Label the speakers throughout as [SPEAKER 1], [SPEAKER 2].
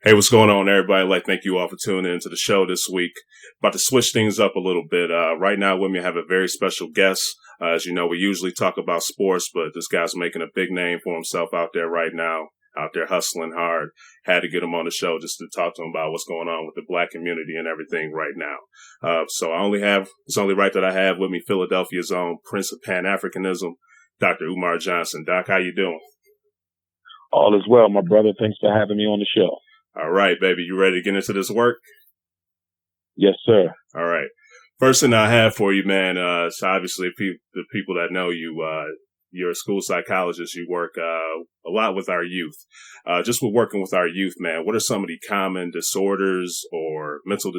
[SPEAKER 1] Hey, what's going on, everybody? I'd like, thank you all for tuning into the show this week. About to switch things up a little bit. Right now, with me, I have a very special guest. As you know, we usually talk about sports, but this guy's making a big name for himself out there right now, out there hustling hard. Had to get him on the show just to talk to him about what's going on with the black community and everything right now. It's only right that I have with me Philadelphia's own Prince of Pan-Africanism, Dr. Umar Johnson. Doc, how you doing?
[SPEAKER 2] All is well, my brother. Thanks for having me on the show.
[SPEAKER 1] All right, baby. You ready to get into this work?
[SPEAKER 2] Yes, sir.
[SPEAKER 1] All right. First thing I have for you, man, so obviously the people that know you, you're a school psychologist. You work a lot with our youth. Just with working with our youth, man, what are some of the common disorders or mental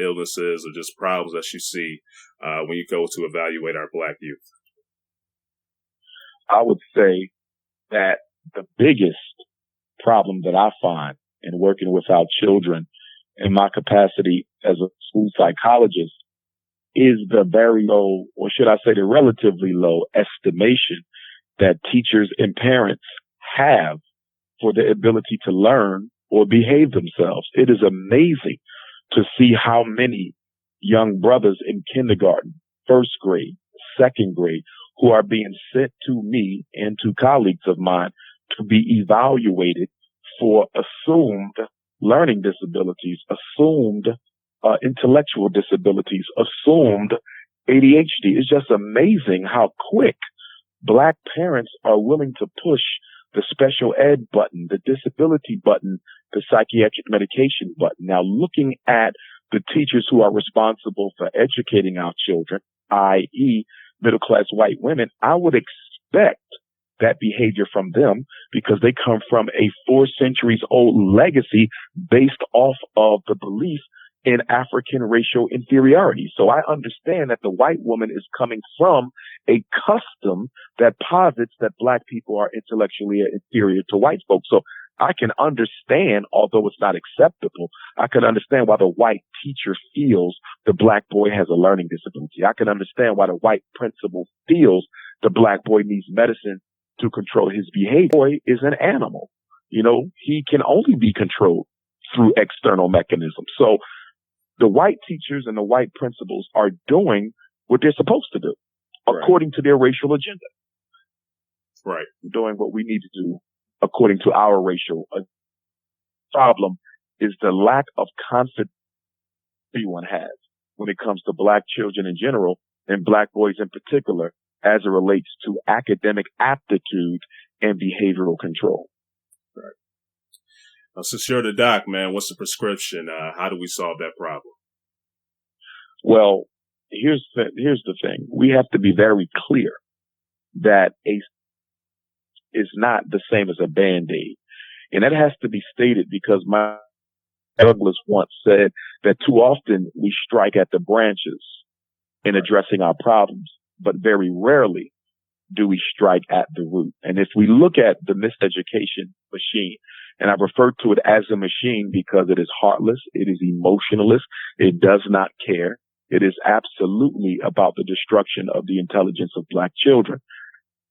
[SPEAKER 1] illnesses or just problems that you see when you go to evaluate our black youth?
[SPEAKER 2] I would say that the biggest problem that I find in working with our children in my capacity as a school psychologist is the very low, or should I say the relatively low estimation that teachers and parents have for the ability to learn or behave themselves. It is amazing to see how many young brothers in kindergarten, first grade, second grade, who are being sent to me and to colleagues of mine to be evaluated for assumed learning disabilities, assumed intellectual disabilities, assumed ADHD. It's just amazing how quick Black parents are willing to push the special ed button, the disability button, the psychiatric medication button. Now, looking at the teachers who are responsible for educating our children, i.e., middle-class white women, I would expect that behavior from them because they come from a 4 centuries old legacy based off of the belief in African racial inferiority. So I understand that the white woman is coming from a custom that posits that Black people are intellectually inferior to white folks. So I can understand, although it's not acceptable, I can understand why the white teacher feels the Black boy has a learning disability. I can understand why the white principal feels the Black boy needs medicine to control his behavior. Boy is an animal. You know, he can only be controlled through external mechanisms. So the white teachers and the white principals are doing what they're supposed to do according to their racial agenda.
[SPEAKER 1] Right.
[SPEAKER 2] Doing what we need to do according to our racial agenda. Problem is the lack of confidence everyone has when it comes to Black children in general and Black boys in particular as it relates to academic aptitude and behavioral control.
[SPEAKER 1] Right. Since you're the doc, man, what's the prescription? How do we solve that problem?
[SPEAKER 2] Well, here's the thing. We have to be very clear that a is not the same as a Band-Aid. And that has to be stated because my Douglas once said that too often we strike at the branches in addressing our problems, but very rarely do we strike at the root. And if we look at the miseducation machine, and I refer to it as a machine because it is heartless, it is emotionless, it does not care. It is absolutely about the destruction of the intelligence of Black children.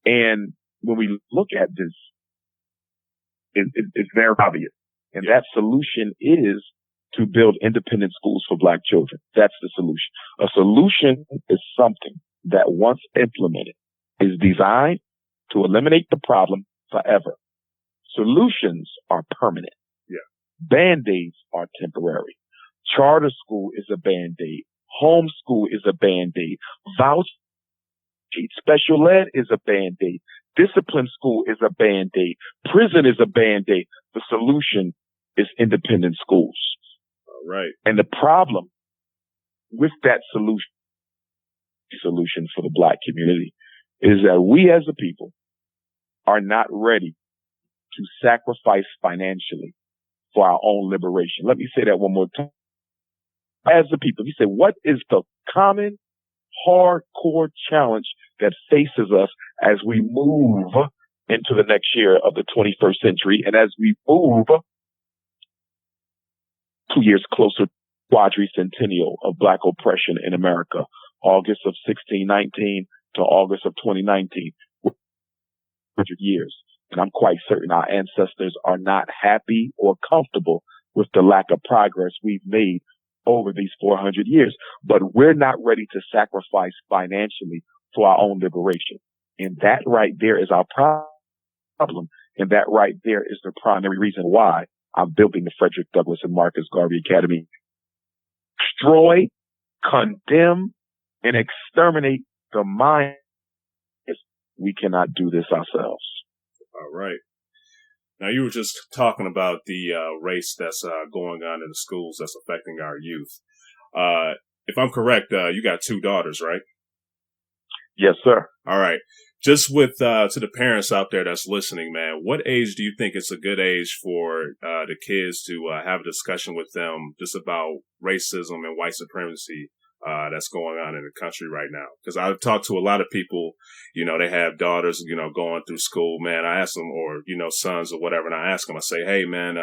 [SPEAKER 2] And when we look at this, it's very obvious. And that solution is to build independent schools for Black children. That's the solution. A solution is something that once implemented is designed to eliminate the problem forever. Solutions are permanent.
[SPEAKER 1] Yeah.
[SPEAKER 2] Band-Aids are temporary. Charter school is a Band-Aid. Homeschool is a Band-Aid. Voucher, special ed is a Band-Aid. Discipline school is a Band-Aid. Prison is a Band-Aid. The solution is independent schools.
[SPEAKER 1] All right.
[SPEAKER 2] And the problem with that solution for the Black community is that we as a people are not ready to sacrifice financially for our own liberation. Let me say that one more time. As a people, you say, what is the common hardcore challenge that faces us as we move into the next year of the 21st century and as we move 2 years closer to the quadricentennial of Black oppression in America, August of 1619 to August of 2019, 100 years. And I'm quite certain our ancestors are not happy or comfortable with the lack of progress we've made over these 400 years. But we're not ready to sacrifice financially for our own liberation. And that right there is our problem. And that right there is the primary reason why I'm building the Frederick Douglass and Marcus Garvey Academy. Destroy, condemn, and exterminate the mind. We cannot do this ourselves.
[SPEAKER 1] All right. Now, you were just talking about the race that's going on in the schools that's affecting our youth. If I'm correct, you got 2 daughters, right?
[SPEAKER 2] Yes, sir.
[SPEAKER 1] All right. Just with to the parents out there that's listening, man, what age do you think is a good age for the kids to have a discussion with them just about racism and white supremacy that's going on in the country right now? Because I've talked to a lot of people, they have daughters, going through school, man. I ask them, or, sons or whatever, and I ask them, I say, hey, man,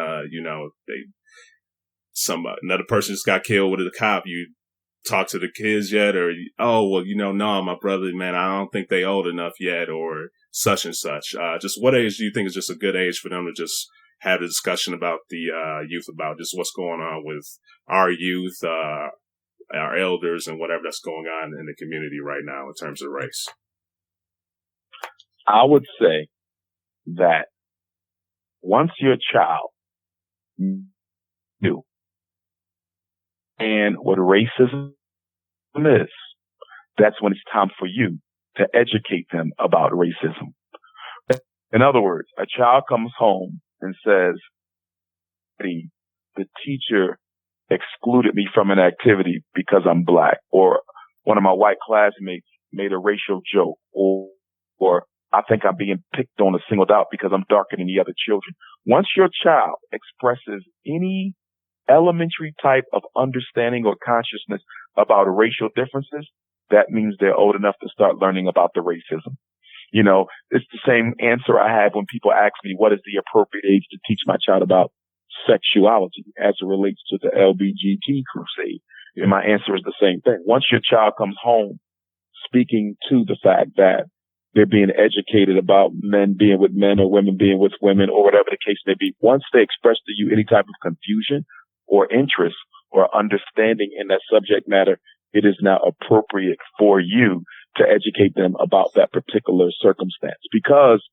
[SPEAKER 1] another person just got killed with a cop. You talk to the kids yet? Or, oh, well, no, my brother, man, I don't think they old enough yet, or such and such. Just what age do you think is just a good age for them to just have a discussion about the youth, about just what's going on with our youth, our elders, and whatever that's going on in the community right now in terms of race?
[SPEAKER 2] I would say that once you're a child, you and what racism is, that's when it's time for you to educate them about racism. In other words, a child comes home and says, the teacher excluded me from an activity because I'm black, or one of my white classmates made a racial joke, or I think I'm being picked on or singled out because I'm darker than the other children. Once your child expresses any elementary type of understanding or consciousness about racial differences, that means they're old enough to start learning about the racism. It's the same answer I have when people ask me, what is the appropriate age to teach my child about sexuality as it relates to the LBGT crusade? Yeah. And my answer is the same thing. Once your child comes home speaking to the fact that they're being educated about men being with men or women being with women or whatever the case may be, once they express to you any type of confusion or interest or understanding in that subject matter, it is now appropriate for you to educate them about that particular circumstance, because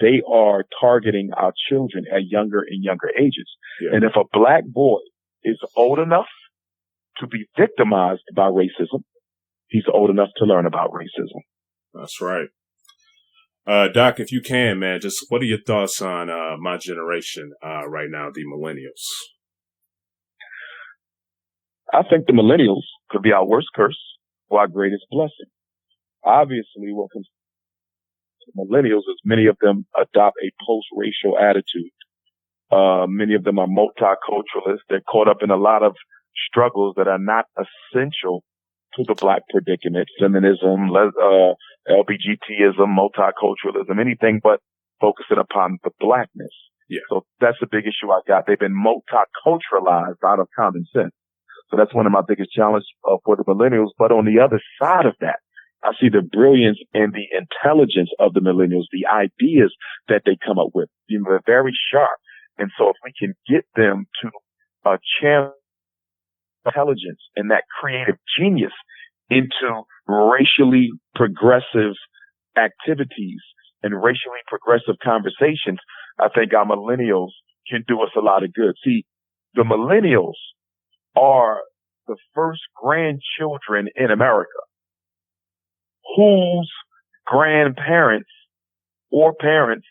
[SPEAKER 2] they are targeting our children at younger and younger ages. Yeah. And if a black boy is old enough to be victimized by racism, he's old enough to learn about racism.
[SPEAKER 1] That's right. Doc, if you can, man, just what are your thoughts on my generation right now, the millennials?
[SPEAKER 2] I think the millennials could be our worst curse or our greatest blessing. Obviously, what comes to millennials is many of them adopt a post-racial attitude. Many of them are multiculturalists. They're caught up in a lot of struggles that are not essential to the black predicament: feminism, LBGTism, multiculturalism, anything but focusing upon the blackness. Yeah. So that's the big issue I got. They've been multiculturalized out of common sense. So that's one of my biggest challenges for the millennials. But on the other side of that, I see the brilliance and the intelligence of the millennials, the ideas that they come up with. They're very sharp. And so if we can get them to channel intelligence and that creative genius into racially progressive activities and racially progressive conversations, I think our millennials can do us a lot of good. See, the millennials are the first grandchildren in America whose grandparents or parents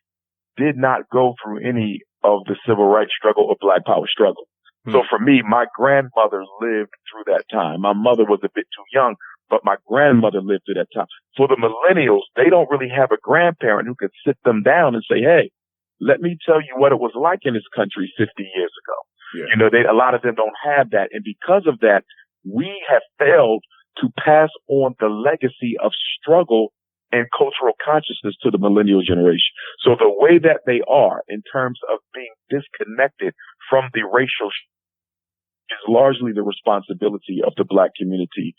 [SPEAKER 2] did not go through any of the civil rights struggle or black power struggle. So for me, my grandmother lived through that time. My mother was a bit too young, but my grandmother lived through that time. For the millennials, they don't really have a grandparent who could sit them down and say, hey, let me tell you what it was like in this country 50 years ago. Yeah. A lot of them don't have that. And because of that, we have failed to pass on the legacy of struggle and cultural consciousness to the millennial generation. So the way that they are in terms of being disconnected from the racial is largely the responsibility of the black community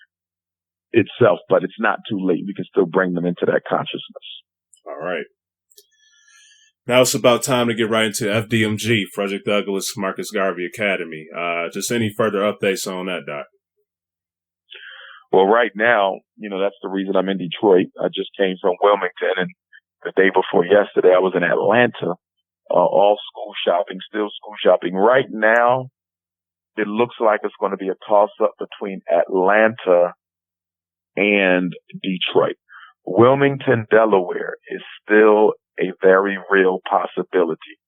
[SPEAKER 2] itself, but it's not too late. We can still bring them into that consciousness.
[SPEAKER 1] All right. Now it's about time to get right into FDMG, Frederick Douglass Marcus Garvey Academy. Just any further updates on that, Doc?
[SPEAKER 2] Well, right now, that's the reason I'm in Detroit. I just came from Wilmington, and the day before yesterday, I was in Atlanta, all school shopping, still school shopping. Right now, it looks like it's going to be a toss-up between Atlanta and Detroit. Wilmington, Delaware is still a very real possibility.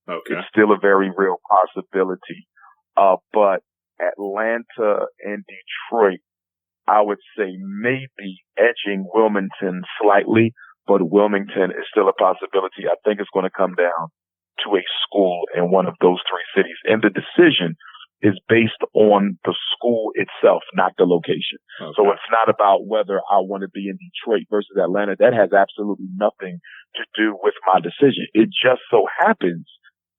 [SPEAKER 1] Okay.
[SPEAKER 2] It's still a very real possibility. But Atlanta and Detroit, I would say maybe edging Wilmington slightly, but Wilmington is still a possibility. I think it's going to come down to a school in one of those three cities. And the decision is based on the school itself, not the location. Okay. So it's not about whether I want to be in Detroit versus Atlanta. That has absolutely nothing to do with my decision. It just so happens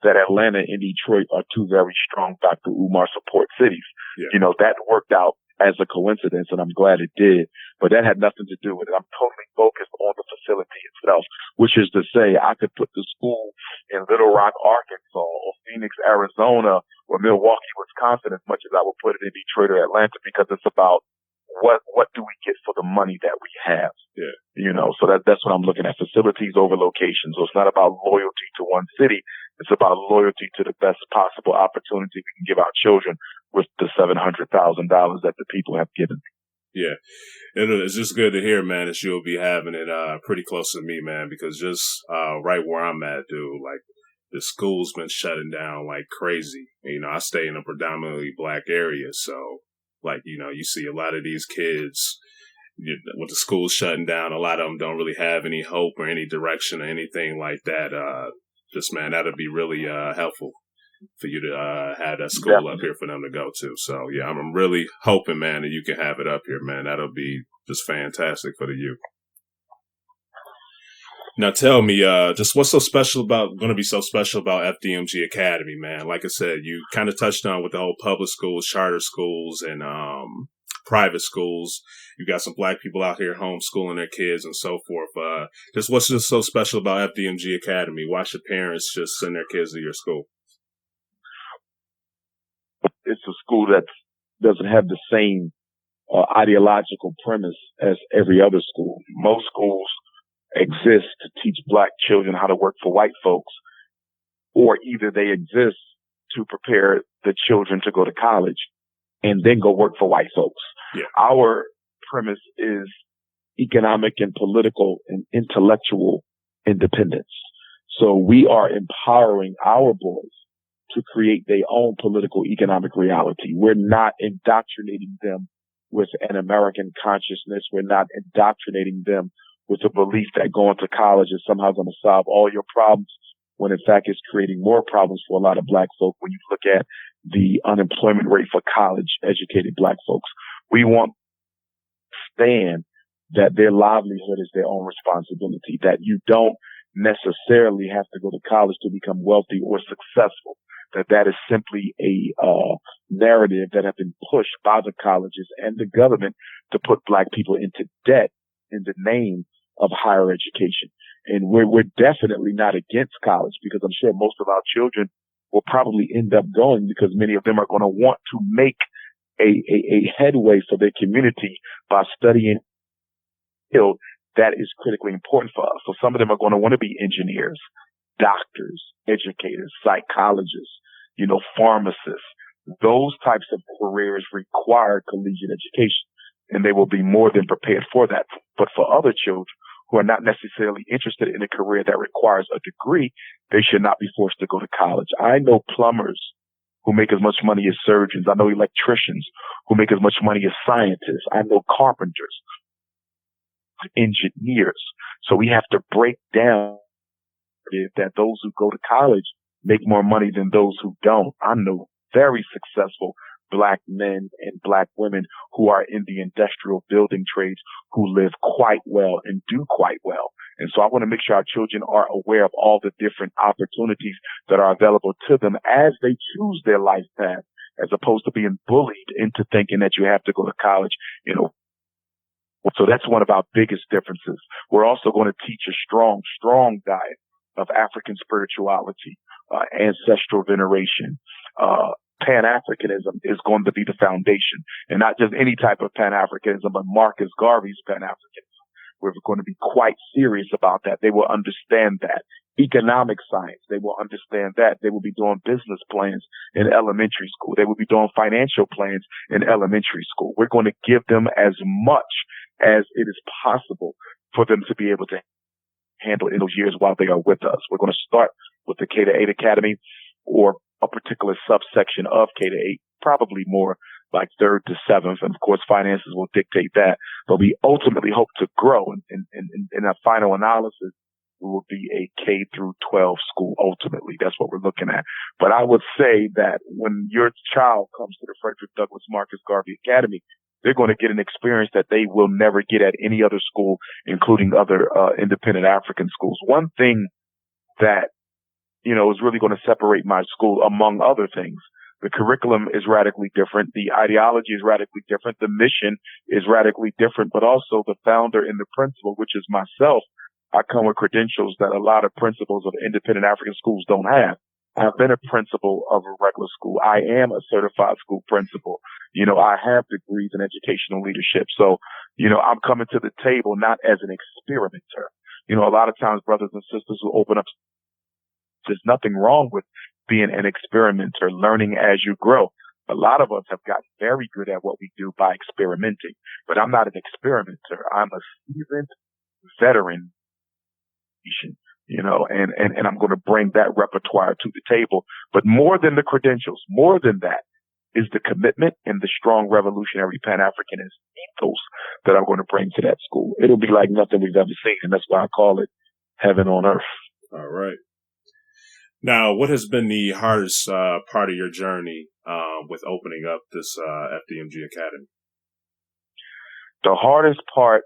[SPEAKER 2] that Atlanta and Detroit are two very strong Dr. Umar support cities. Yeah. That worked out as a coincidence, and I'm glad it did, but that had nothing to do with it. I'm totally focused on the facility itself, which is to say I could put the school in Little Rock, Arkansas, or Phoenix, Arizona, or Milwaukee, Wisconsin, as much as I would put it in Detroit or Atlanta, because it's about what do we get for the money that we have? Yeah. So that's what I'm looking at, facilities over locations. So it's not about loyalty to one city. It's about loyalty to the best possible opportunity we can give our children with the $700,000 that the people have given.
[SPEAKER 1] Yeah. It's just good to hear, man, that you'll be having it pretty close to me, man, because just right where I'm at, dude, like the school's been shutting down like crazy. I stay in a predominantly black area, so like, you see a lot of these kids with the schools shutting down, a lot of them don't really have any hope or any direction or anything like that. Just, man, that'd be really helpful for you to have that school up here for them to go to. So, yeah, I'm really hoping, man, that you can have it up here, man. That'll be just fantastic for the youth. Now, tell me, just what's going to be so special about FDMG Academy, man? Like I said, you kind of touched on with the whole public schools, charter schools, and private schools. You got some black people out here homeschooling their kids and so forth. Just what's just so special about FDMG Academy? Why should parents just send their kids to your school?
[SPEAKER 2] It's a school that doesn't have the same ideological premise as every other school. Most schools exist to teach black children how to work for white folks, or either they exist to prepare the children to go to college and then go work for white folks. Yeah. Our premise is economic and political and intellectual independence. So we are empowering our boys to create their own political economic reality. We're not indoctrinating them with an American consciousness. We're not indoctrinating them with the belief that going to college is somehow going to solve all your problems, when in fact it's creating more problems for a lot of black folk. When you look at the unemployment rate for college educated black folks, we want to understand that their livelihood is their own responsibility, that you don't necessarily have to go to college to become wealthy or successful, that is simply a narrative that has been pushed by the colleges and the government to put black people into debt in the name of higher education. And we're definitely not against college, because I'm sure most of our children will probably end up going, because many of them are going to want to make a headway for their community by studying a field that is critically important for us. So some of them are going to want to be engineers, doctors, educators, psychologists, pharmacists. Those types of careers require collegiate education, and they will be more than prepared for that. But for other children who are not necessarily interested in a career that requires a degree, they should not be forced to go to college. I know plumbers who make as much money as surgeons. I know electricians who make as much money as scientists. I know carpenters, engineers. So we have to break down that those who go to college make more money than those who don't. I know very successful black men and black women who are in the industrial building trades who live quite well and do quite well. And so I want to make sure our children are aware of all the different opportunities that are available to them as they choose their life path, as opposed to being bullied into thinking that you have to go to college, So that's one of our biggest differences. We're also going to teach a strong diet of African spirituality, ancestral veneration, Pan-Africanism is going to be the foundation, and not just any type of Pan-Africanism, but Marcus Garvey's Pan-Africanism. We're going to be quite serious about that. They will understand that. Economic science, they will understand that. They will be doing business plans in elementary school. They will be doing financial plans in elementary school. We're going to give them as much as it is possible for them to be able to handle in those years while they are with us. We're going to start with the K-8 Academy or a particular subsection of K-8, probably more like 3rd to 7th. And of course, finances will dictate that. But we ultimately hope to grow. In a final analysis, we will be a K through 12 school. Ultimately, that's what we're looking at. But I would say that when your child comes to the Frederick Douglass Marcus Garvey Academy, they're going to get an experience that they will never get at any other school, including other independent African schools. One thing that, is really going to separate my school, among other things, the curriculum is radically different. The ideology is radically different. The mission is radically different, but also the founder and the principal, which is myself. I come with credentials that a lot of principals of independent African schools don't have. I've been a principal of a regular school. I am a certified school principal. I have degrees in educational leadership. So, I'm coming to the table not as an experimenter. A lot of times brothers and sisters will open up. There's nothing wrong with being an experimenter, learning as you grow. A lot of us have gotten very good at what we do by experimenting, but I'm not an experimenter. I'm a seasoned veteran, and I'm going to bring that repertoire to the table. But more than the credentials, more than that is the commitment and the strong revolutionary Pan-Africanist ethos that I'm going to bring to that school. It'll be like nothing we've ever seen, and that's why I call it heaven on earth.
[SPEAKER 1] All right. Now, what has been the hardest part of your journey with opening up this FDMG Academy?
[SPEAKER 2] The hardest part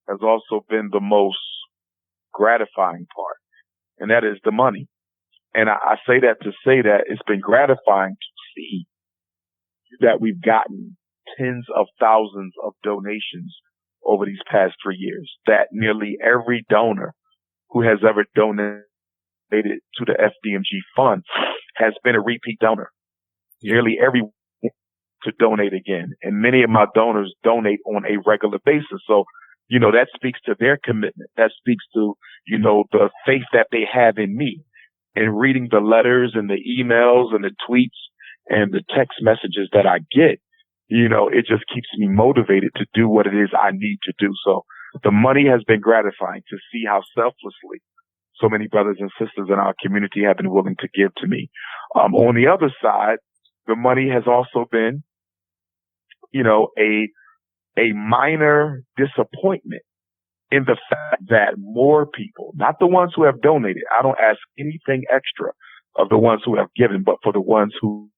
[SPEAKER 2] has also been the most gratifying part, and that is the money. And I say that to say that it's been gratifying to see that we've gotten tens of thousands of donations over these past 3 years, that nearly every donor who has ever donated to the FDMG fund has been a repeat donor. Nearly everyone to donate again. And many of my donors donate on a regular basis. So, that speaks to their commitment. That speaks to, the faith that they have in me. And reading the letters and the emails and the tweets and the text messages that I get, it just keeps me motivated to do what it is I need to do. So the money has been gratifying to see how selflessly so many brothers and sisters in our community have been willing to give to me. On the other side, the money has also been, a minor disappointment in the fact that more people, not the ones who have donated, I don't ask anything extra of the ones who have given, but for the ones who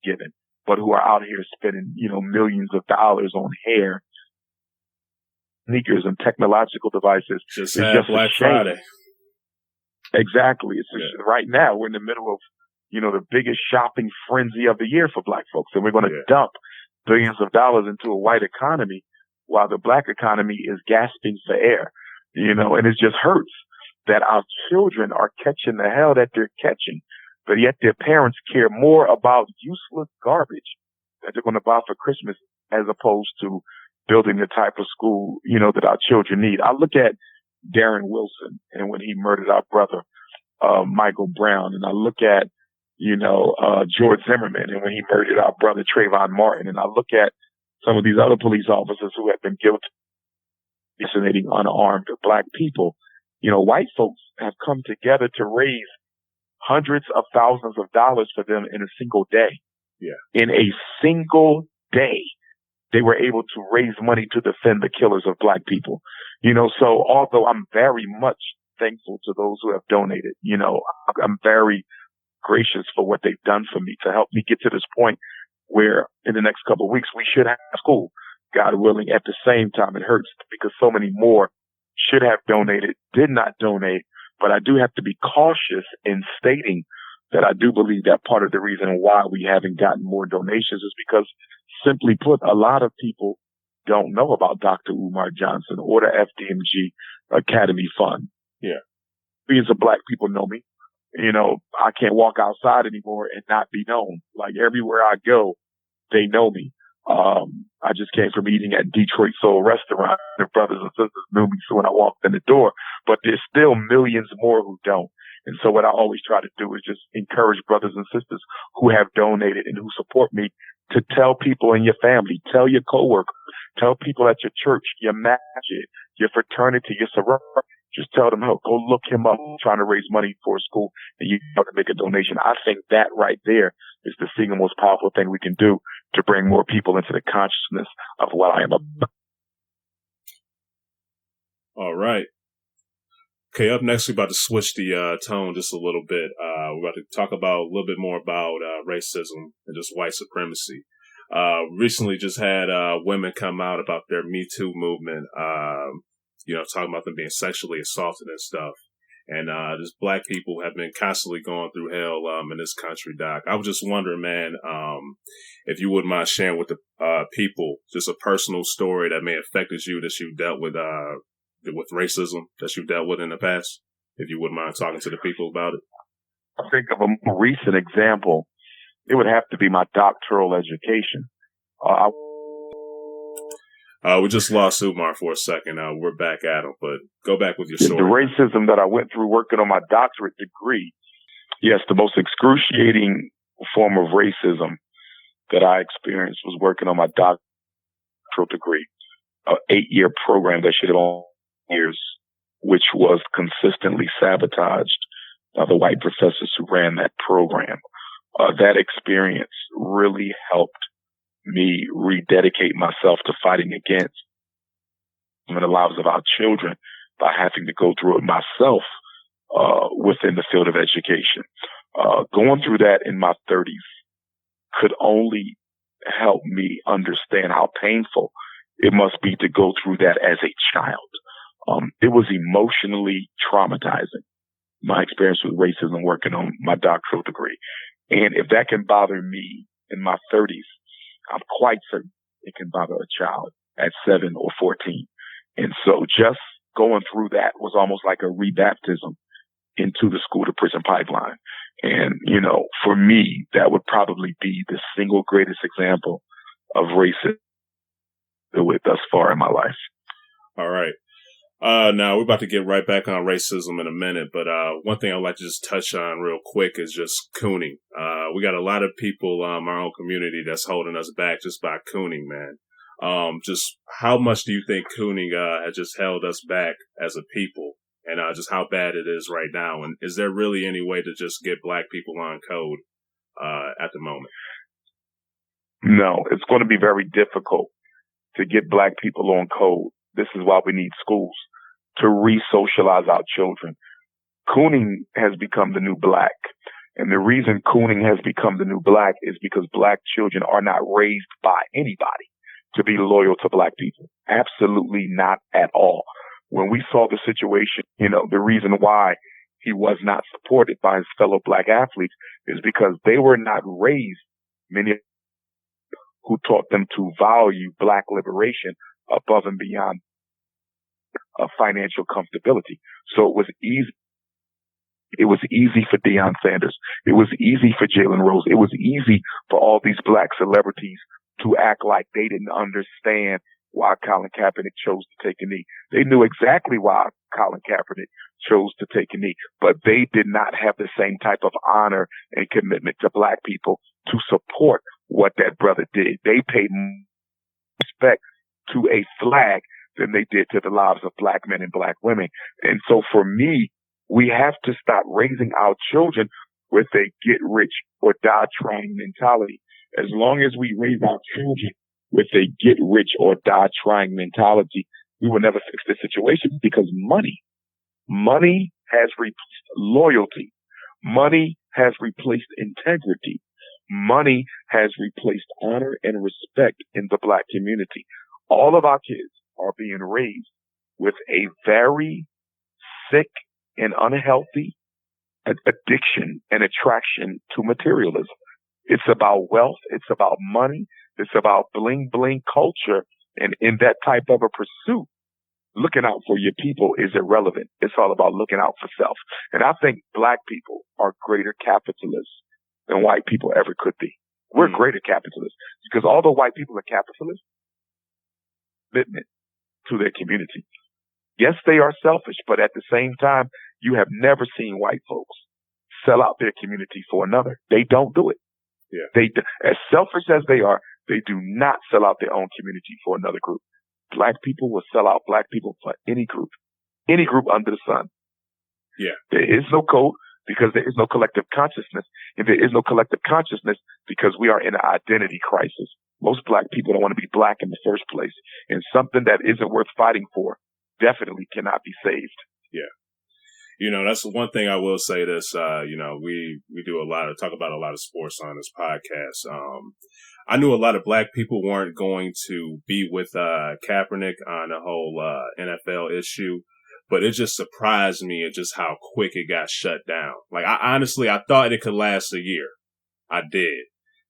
[SPEAKER 2] given, but who are out here spending, millions of dollars on hair, sneakers, and technological devices.
[SPEAKER 1] Just Black Friday.
[SPEAKER 2] Exactly. Right now we're in the middle of, the biggest shopping frenzy of the year for Black folks. And we're going to dump billions of dollars into a white economy while the Black economy is gasping for air, and it just hurts that our children are catching the hell that they're catching, but yet their parents care more about useless garbage that they're going to buy for Christmas as opposed to building the type of school, that our children need. I look at Darren Wilson and when he murdered our brother, Michael Brown, and I look at, George Zimmerman and when he murdered our brother Trayvon Martin, and I look at some of these other police officers who have been guilty of assassinating unarmed Black people. White folks have come together to raise hundreds of thousands of dollars for them in a single day.
[SPEAKER 1] Yeah.
[SPEAKER 2] In a single day, they were able to raise money to defend the killers of Black people. So although I'm very much thankful to those who have donated, I'm very gracious for what they've done for me to help me get to this point where in the next couple of weeks we should have school, God willing. At the same time, it hurts because so many more should have donated, did not donate. But I do have to be cautious in stating that I do believe that part of the reason why we haven't gotten more donations is because, simply put, a lot of people don't know about Dr. Umar Johnson or the FDMG Academy Fund.
[SPEAKER 1] Yeah.
[SPEAKER 2] Millions of black people know me. You know, I can't walk outside anymore and not be known. Like everywhere I go, they know me. I just came from eating at Detroit Soul Restaurant. Their brothers and sisters knew me so when I walked in the door, but there's still millions more who don't. And so what I always try to do is just encourage brothers and sisters who have donated and who support me to tell people in your family, tell your coworkers, tell people at your church, your masjid, your fraternity, your sorority. Just tell them, oh, go look him up, trying to raise money for a school, and you have to make a donation. I think that right there is the single most powerful thing we can do to bring more people into the consciousness of what I am about.
[SPEAKER 1] All right. Okay, up next, we're about to switch the tone just a little bit. We're about to talk about a little bit more about racism and just white supremacy. Recently just had women come out about their Me Too movement, talking about them being sexually assaulted and stuff. And just black people have been constantly going through hell in this country, Doc. I was just wondering, man, if you wouldn't mind sharing with the people just a personal story that may have affected you that you dealt with racism that you've dealt with in the past, if you wouldn't mind talking to the people about it.
[SPEAKER 2] I think of a recent example. It would have to be my doctoral education.
[SPEAKER 1] We just lost Umar for a second. We're back at him, but go back with your story.
[SPEAKER 2] The racism that I went through working on my doctorate degree, yes, the most excruciating form of racism that I experienced was working on my doctoral degree, an 8-year program that should have been years, which was consistently sabotaged by the white professors who ran that program. That experience really helped me rededicate myself to fighting against the lives of our children by having to go through it myself within the field of education. Going through that in my 30s could only help me understand how painful it must be to go through that as a child. It was emotionally traumatizing, my experience with racism working on my doctoral degree. And if that can bother me in my 30s, I'm quite certain it can bother a child at 7 or 14. And so just going through that was almost like a rebaptism into the school to prison pipeline. And, for me, that would probably be the single greatest example of racism thus far in my life.
[SPEAKER 1] All right. Now we're about to get right back on racism in a minute, but one thing I'd like to just touch on real quick is just cooning. We got a lot of people in our own community that's holding us back just by cooning, man. Just how much do you think cooning has just held us back as a people, and just how bad it is right now? And is there really any way to just get black people on code at the moment?
[SPEAKER 2] No, it's going to be very difficult to get black people on code. This is why we need schools to re-socialize our children. Cooning has become the new black. And the reason cooning has become the new black is because black children are not raised by anybody to be loyal to black people. Absolutely not at all. When we saw the situation, the reason why he was not supported by his fellow black athletes is because they were not raised, many who taught them to value black liberation above and beyond financial comfortability. So it was easy. It was easy for Deion Sanders. It was easy for Jalen Rose. It was easy for all these black celebrities to act like they didn't understand why Colin Kaepernick chose to take a knee. They knew exactly why Colin Kaepernick chose to take a knee, but they did not have the same type of honor and commitment to black people to support what that brother did. They paid respect to a flag than they did to the lives of black men and black women. And so for me, we have to stop raising our children with a get rich or die trying mentality. As long as we raise our children with a get rich or die trying mentality, we will never fix the situation, because money has replaced loyalty. Money has replaced integrity. Money has replaced honor and respect in the black community. All of our kids are being raised with a very sick and unhealthy addiction and attraction to materialism. It's about wealth. It's about money. It's about bling bling culture. And in that type of a pursuit, looking out for your people is irrelevant. It's all about looking out for self. And I think black people are greater capitalists than white people ever could be. We're greater capitalists because although white people are capitalists, commitment to their community. Yes, they are selfish, but at the same time, you have never seen white folks sell out their community for another. They don't do it.
[SPEAKER 1] Yeah.
[SPEAKER 2] As selfish as they are, they do not sell out their own community for another group. Black people will sell out black people for any group under the sun.
[SPEAKER 1] Yeah.
[SPEAKER 2] There is no code because there is no collective consciousness. And there is no collective consciousness because we are in an identity crisis. Most black people don't want to be black in the first place. And something that isn't worth fighting for definitely cannot be saved.
[SPEAKER 1] Yeah. That's one thing I will say this, we do talk about a lot of sports on this podcast. I knew a lot of black people weren't going to be with Kaepernick on the whole NFL issue, but it just surprised me at just how quick it got shut down. Like, I thought it could last a year. I did.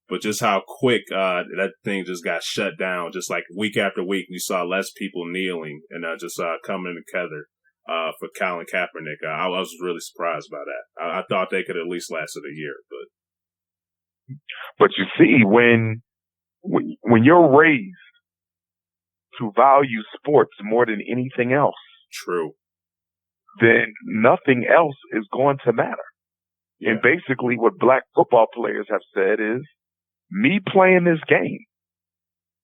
[SPEAKER 1] But just how quick that thing just got shut down, just like week after week, you saw less people kneeling and just coming together for Colin Kaepernick. I was really surprised by that. I thought they could at least lasted a year,
[SPEAKER 2] but you see, when you're raised to value sports more than anything else,
[SPEAKER 1] true,
[SPEAKER 2] then nothing else is going to matter. Yeah. And basically, what black football players have said is, me playing this game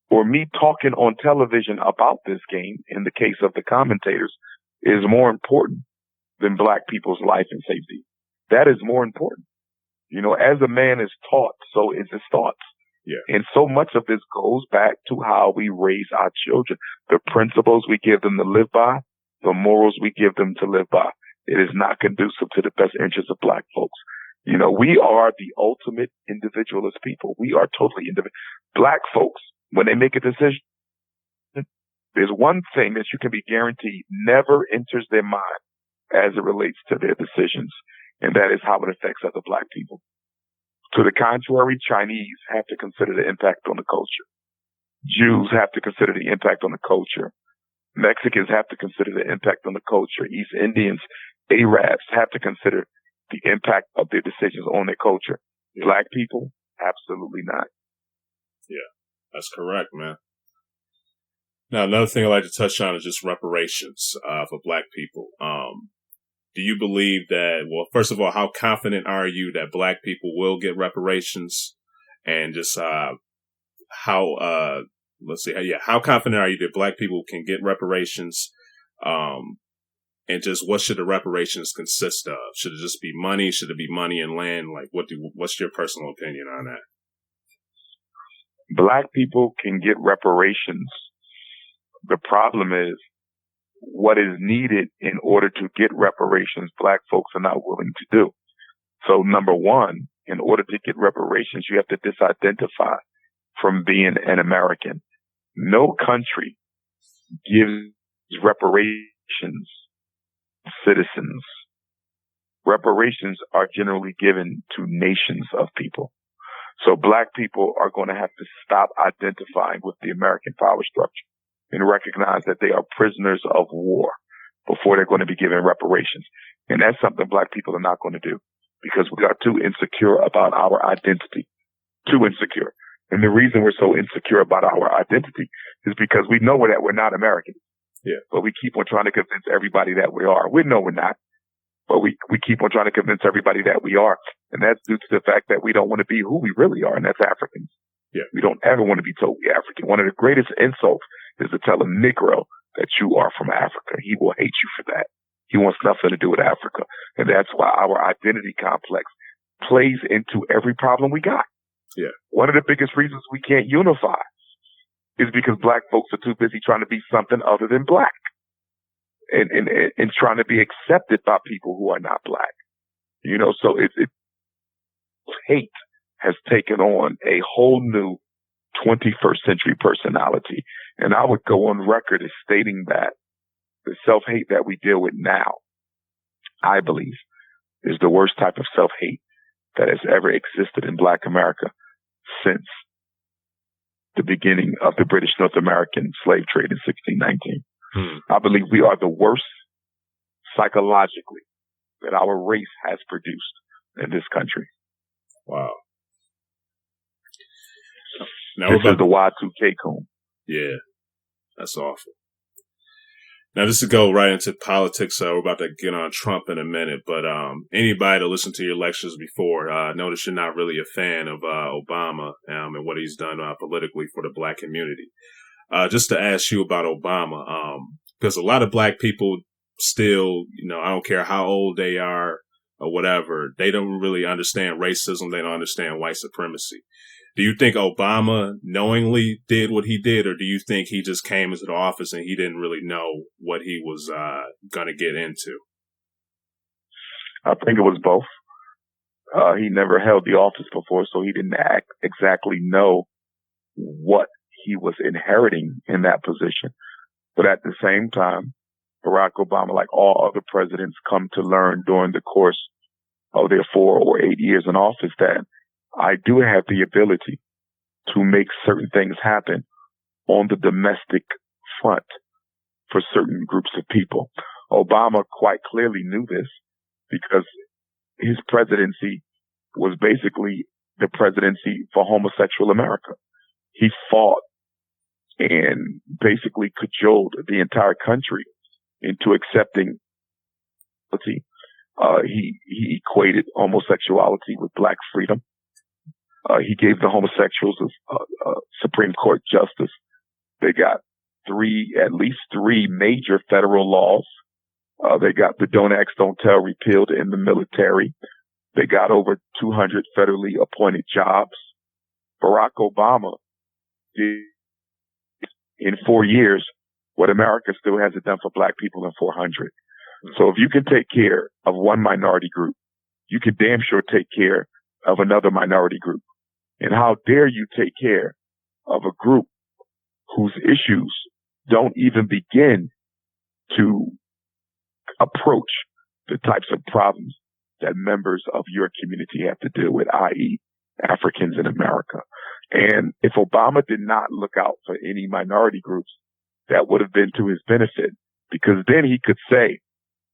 [SPEAKER 2] or me talking on television about this game, in the case of the commentators, is more important than black people's life and safety. That is more important. As a man is taught, so is his thoughts.
[SPEAKER 1] Yeah.
[SPEAKER 2] And so much of this goes back to how we raise our children, the principles we give them to live by, the morals we give them to live by. It is not conducive to the best interests of black folks. We are the ultimate individualist people. We are totally individual. Black folks, when they make a decision, there's one thing that you can be guaranteed never enters their mind as it relates to their decisions, and that is how it affects other black people. To the contrary, Chinese have to consider the impact on the culture. Jews have to consider the impact on the culture. Mexicans have to consider the impact on the culture. East Indians, Arabs have to consider the impact of their decisions on their culture.
[SPEAKER 1] Yeah.
[SPEAKER 2] Black people, absolutely not.
[SPEAKER 1] Yeah, that's correct, man. Now, another thing I'd like to touch on is just reparations for black people. Do you believe that, well, first of all, how confident are you that black people will get reparations? And just how confident are you that black people can get reparations? And just what should the reparations consist of? Should it just be money? Should it be money and land? Like, what's your personal opinion on that?
[SPEAKER 2] Black people can get reparations. The problem is what is needed in order to get reparations, black folks are not willing to do. So number one, in order to get reparations, you have to disidentify from being an American. No country gives reparations citizens. Reparations are generally given to nations of people. So black people are going to have to stop identifying with the American power structure and recognize that they are prisoners of war before they're going to be given reparations. And that's something black people are not going to do because we are too insecure about our identity. Too insecure. And the reason we're so insecure about our identity is because we know that we're not American.
[SPEAKER 1] Yeah.
[SPEAKER 2] But we keep on trying to convince everybody that we are. We know we're not. But we keep on trying to convince everybody that we are. And that's due to the fact that we don't want to be who we really are, and that's Africans.
[SPEAKER 1] Yeah.
[SPEAKER 2] We don't ever want to be told we're African. One of the greatest insults is to tell a Negro that you are from Africa. He will hate you for that. He wants nothing to do with Africa. And that's why our identity complex plays into every problem we got.
[SPEAKER 1] Yeah.
[SPEAKER 2] One of the biggest reasons we can't unify is because black folks are too busy trying to be something other than black and trying to be accepted by people who are not black. So hate has taken on a whole new 21st century personality. And I would go on record as stating that the self-hate that we deal with now, I believe, is the worst type of self-hate that has ever existed in Black America since the beginning of the British North American slave trade in 1619. I believe we are the worst psychologically that our race has produced in this country.
[SPEAKER 1] Wow.
[SPEAKER 2] Now this is the Y2K coon.
[SPEAKER 1] Yeah, that's awful. Now, just to go right into politics, we're about to get on Trump in a minute, but anybody that listened to your lectures before, notice you're not really a fan of Obama and what he's done politically for the black community. Just to ask you about Obama, because a lot of black people still, I don't care how old they are or whatever, they don't really understand racism. They don't understand white supremacy. Do you think Obama knowingly did what he did, or do you think he just came into the office and he didn't really know what he was going to get into?
[SPEAKER 2] I think it was both. He never held the office before, so he didn't exactly know what he was inheriting in that position. But at the same time, Barack Obama, like all other presidents, come to learn during the course of their 4 or 8 years in office that I do have the ability to make certain things happen on the domestic front for certain groups of people. Obama quite clearly knew this because his presidency was basically the presidency for homosexual America. He fought and basically cajoled the entire country into accepting. He equated homosexuality with black freedom. He gave the homosexuals a Supreme Court justice. They got at least three major federal laws. They got the Don't Ask, Don't Tell repealed in the military. They got over 200 federally appointed jobs. Barack Obama did in 4 years what America still hasn't done for black people in 400. So if you can take care of one minority group, you can damn sure take care of another minority group. And how dare you take care of a group whose issues don't even begin to approach the types of problems that members of your community have to deal with, i.e. Africans in America. And if Obama did not look out for any minority groups, that would have been to his benefit, because then he could say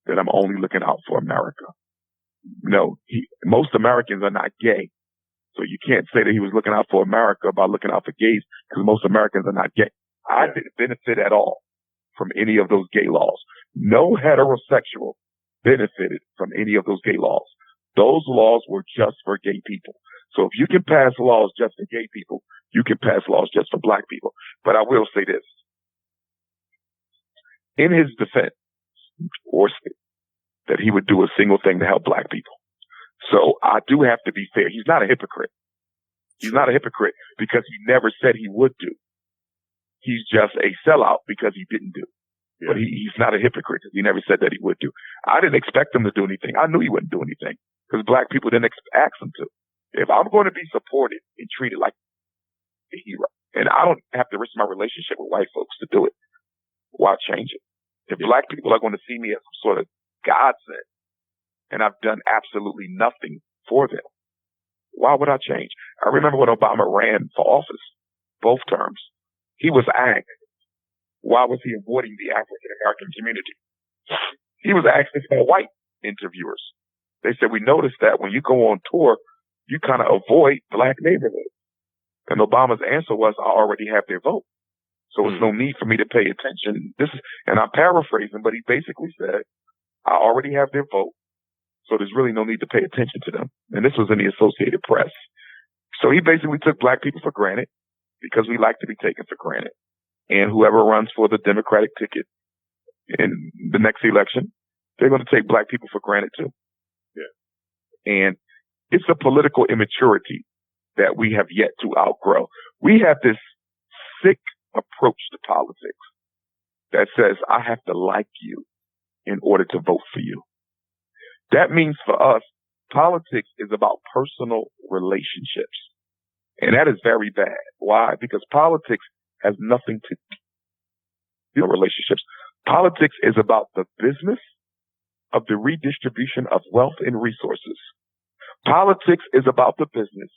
[SPEAKER 2] that I'm only looking out for America. No, most Americans are not gay. So you can't say that he was looking out for America by looking out for gays, because most Americans are not gay. I didn't benefit at all from any of those gay laws. No heterosexual benefited from any of those gay laws. Those laws were just for gay people. So if you can pass laws just for gay people, you can pass laws just for black people. But I will say this. In his defense, or that he would do a single thing to help black people. So I do have to be fair. He's not a hypocrite. He's not a hypocrite because he never said he would do. He's just a sellout because he didn't do. Yeah. But he's not a hypocrite because he never said that he would do. I didn't expect him to do anything. I knew he wouldn't do anything because black people didn't ask him to. If I'm going to be supported and treated like a hero, and I don't have to risk my relationship with white folks to do it, why change it? If black people are going to see me as some sort of godsend, and I've done absolutely nothing for them, why would I change? I remember when Obama ran for office, both terms, he was asked, why was he avoiding the African American community? He was asking for white interviewers. They said, we noticed that when you go on tour, you kind of avoid black neighborhoods. And Obama's answer was, I already have their vote. So there's no need for me to pay attention. And I'm paraphrasing, but he basically said, I already have their vote. So there's really no need to pay attention to them. And this was in the Associated Press. So he basically took black people for granted because we like to be taken for granted. And whoever runs for the Democratic ticket in the next election, they're going to take black people for granted too. Yeah. And it's a political immaturity that we have yet to outgrow. We have this sick approach to politics that says, I have to like you in order to vote for you. That means for us, politics is about personal relationships. And that is very bad. Why? Because politics has nothing to do with relationships. Politics is about the business of the redistribution of wealth and resources. Politics is about the business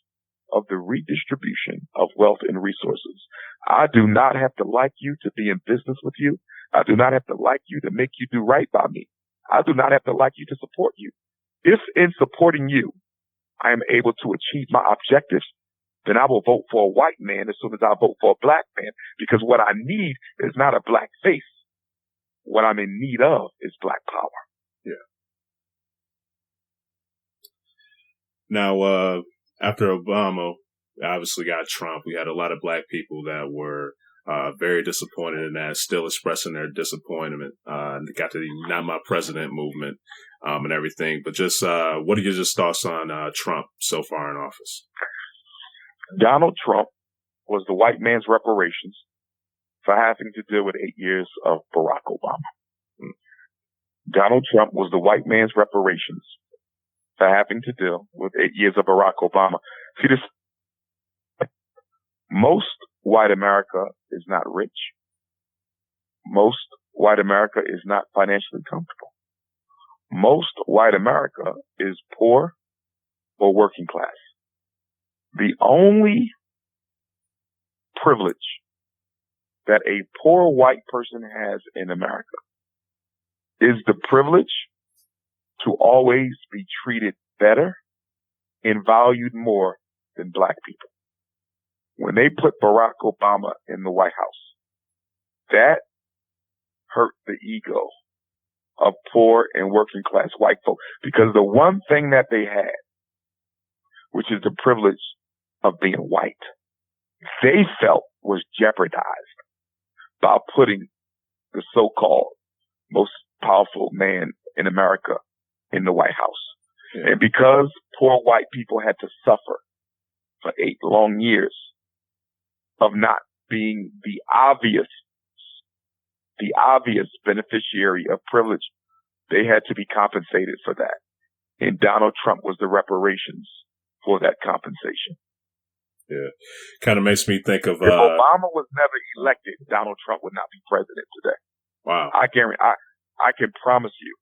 [SPEAKER 2] of the redistribution of wealth and resources. I do not have to like you to be in business with you.
[SPEAKER 3] I do not have to like you to make you do right by me. I do not have to like you to support you. If in supporting you, I am able to achieve my objectives, then I will vote for a white man as soon as I vote for a black man, because what I need is not a black face. What I'm in need of is black power.
[SPEAKER 1] Yeah. Now, after Obama, obviously got Trump, we had a lot of black people that were very disappointed in that, still expressing their disappointment. They got to the Not My President movement and everything. But just what are your just thoughts on Trump so far in office?
[SPEAKER 3] Donald Trump was the white man's reparations for having to deal with 8 years of Barack Obama. Donald Trump was the white man's reparations for having to deal with 8 years of Barack Obama. See, most white America is not rich. Most white America is not financially comfortable. Most white America is poor or working class. The only privilege that a poor white person has in America is the privilege to always be treated better and valued more than black people. When they put Barack Obama in the White House, that hurt the ego of poor and working class white folk, because the one thing that they had, which is the privilege of being white, they felt was jeopardized by putting the so-called most powerful man in America in the White House. Yeah. And because poor white people had to suffer for 8 long years of not being the obvious beneficiary of privilege, they had to be compensated for that. And Donald Trump was the reparations for that compensation.
[SPEAKER 1] Yeah. Kind of makes me think of...
[SPEAKER 3] If Obama was never elected, Donald Trump would not be president today.
[SPEAKER 1] Wow.
[SPEAKER 3] I can promise you,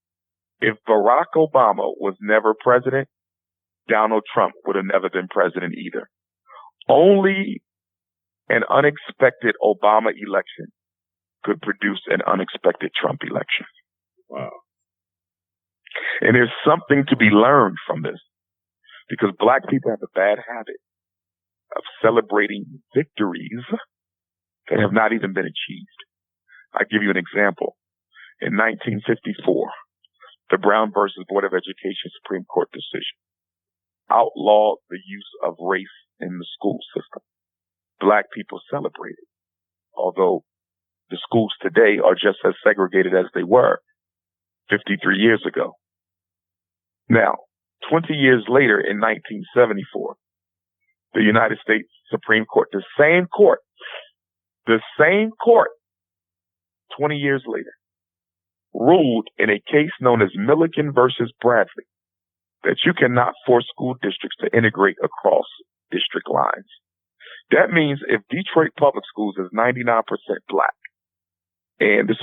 [SPEAKER 3] if Barack Obama was never president, Donald Trump would have never been president either. Only an unexpected Obama election could produce an unexpected Trump election.
[SPEAKER 1] Wow.
[SPEAKER 3] And there's something to be learned from this, because black people have a bad habit of celebrating victories that have not even been achieved. I'll give you an example. In 1954, the Brown versus Board of Education Supreme Court decision outlawed the use of race in the school system. Black people celebrated, although the schools today are just as segregated as they were 53 years ago. Now, 20 years later, in 1974, the United States Supreme Court, the same court, 20 years later, ruled in a case known as Milliken versus Bradley that you cannot force school districts to integrate across district lines. That means if Detroit Public Schools is 99% black and this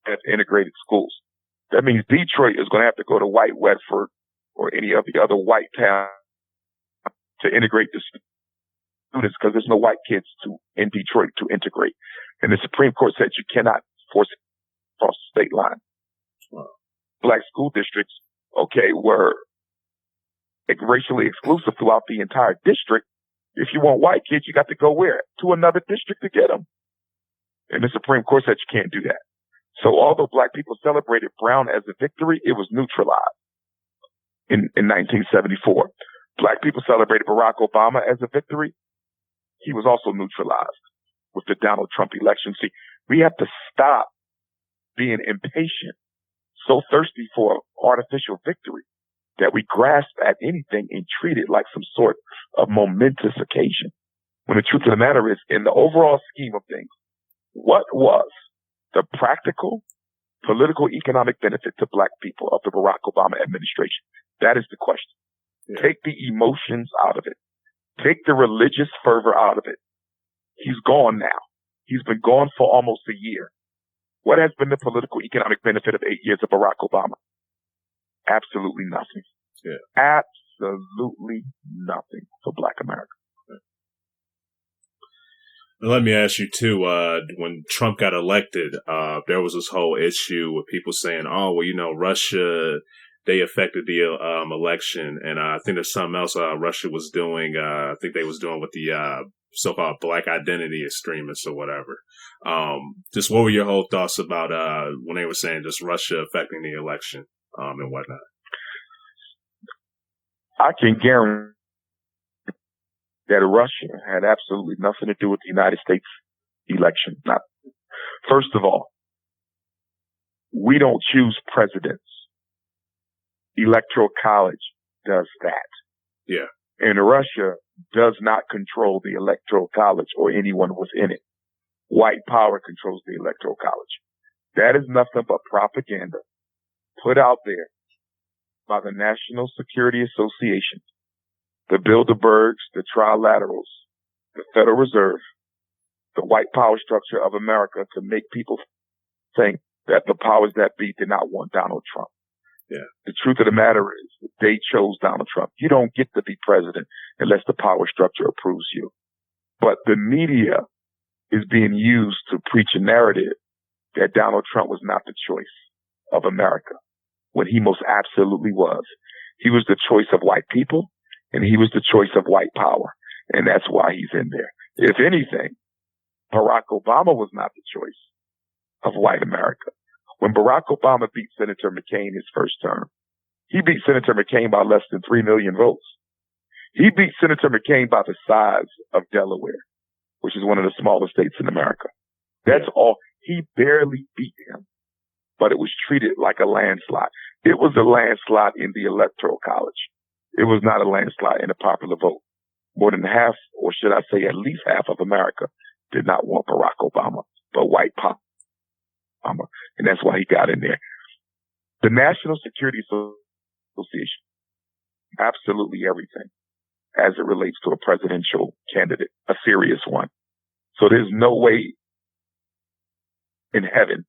[SPEAKER 3] has integrated schools, that means Detroit is going to have to go to white Bedford or any of the other white towns to integrate the students, because there's no white kids in Detroit to integrate. And the Supreme Court said you cannot force it across the state line. Wow. Black school districts, were racially exclusive throughout the entire district. If you want white kids, you got to go where? To another district to get them. And the Supreme Court said you can't do that. So although black people celebrated Brown as a victory, it was neutralized in 1974. Black people celebrated Barack Obama as a victory. He was also neutralized with the Donald Trump election. See, we have to stop being impatient, so thirsty for artificial victory that we grasp at anything and treat it like some sort of momentous occasion. When the truth of the matter is, in the overall scheme of things, what was the practical, political, economic benefit to black people of the Barack Obama administration? That is the question. Yeah. Take the emotions out of it. Take the religious fervor out of it. He's gone now. He's been gone for almost a year. What has been the political, economic benefit of 8 years of Barack Obama? Absolutely nothing.
[SPEAKER 1] Yeah.
[SPEAKER 3] Absolutely nothing for black America.
[SPEAKER 1] And let me ask you too. When Trump got elected, there was this whole issue with people saying, "Oh, well, Russia, they affected the election," and I think there's something else Russia was doing. I think they was doing with the so-called Black identity extremists or whatever. Just what were your whole thoughts about when they were saying just Russia affecting the election and whatnot?
[SPEAKER 3] I can guarantee that Russia had absolutely nothing to do with the United States election. Not, first of all, we don't choose presidents. Electoral College does that.
[SPEAKER 1] Yeah.
[SPEAKER 3] And Russia does not control the Electoral College or anyone within it. White power controls the Electoral College. That is nothing but propaganda put out there by the National Security Association, the Bilderbergs, the Trilaterals, the Federal Reserve, the white power structure of America to make people think that the powers that be did not want Donald Trump.
[SPEAKER 1] Yeah.
[SPEAKER 3] The truth of the matter is they chose Donald Trump. You don't get to be president unless the power structure approves you. But the media is being used to preach a narrative that Donald Trump was not the choice of America when he most absolutely was. He was the choice of white people and he was the choice of white power. And that's why he's in there. If anything, Barack Obama was not the choice of white America. When Barack Obama beat Senator McCain his first term, he beat Senator McCain by less than 3 million votes. He beat Senator McCain by the size of Delaware, which is one of the smallest states in America. That's all. He barely beat him, but it was treated like a landslide. It was a landslide in the Electoral College. It was not a landslide in the popular vote. More than half, or should I say at least half of America did not want Barack Obama, but white power. And that's why he got in there. The National Security Association, absolutely everything as it relates to a presidential candidate, a serious one. So there's no way in heaven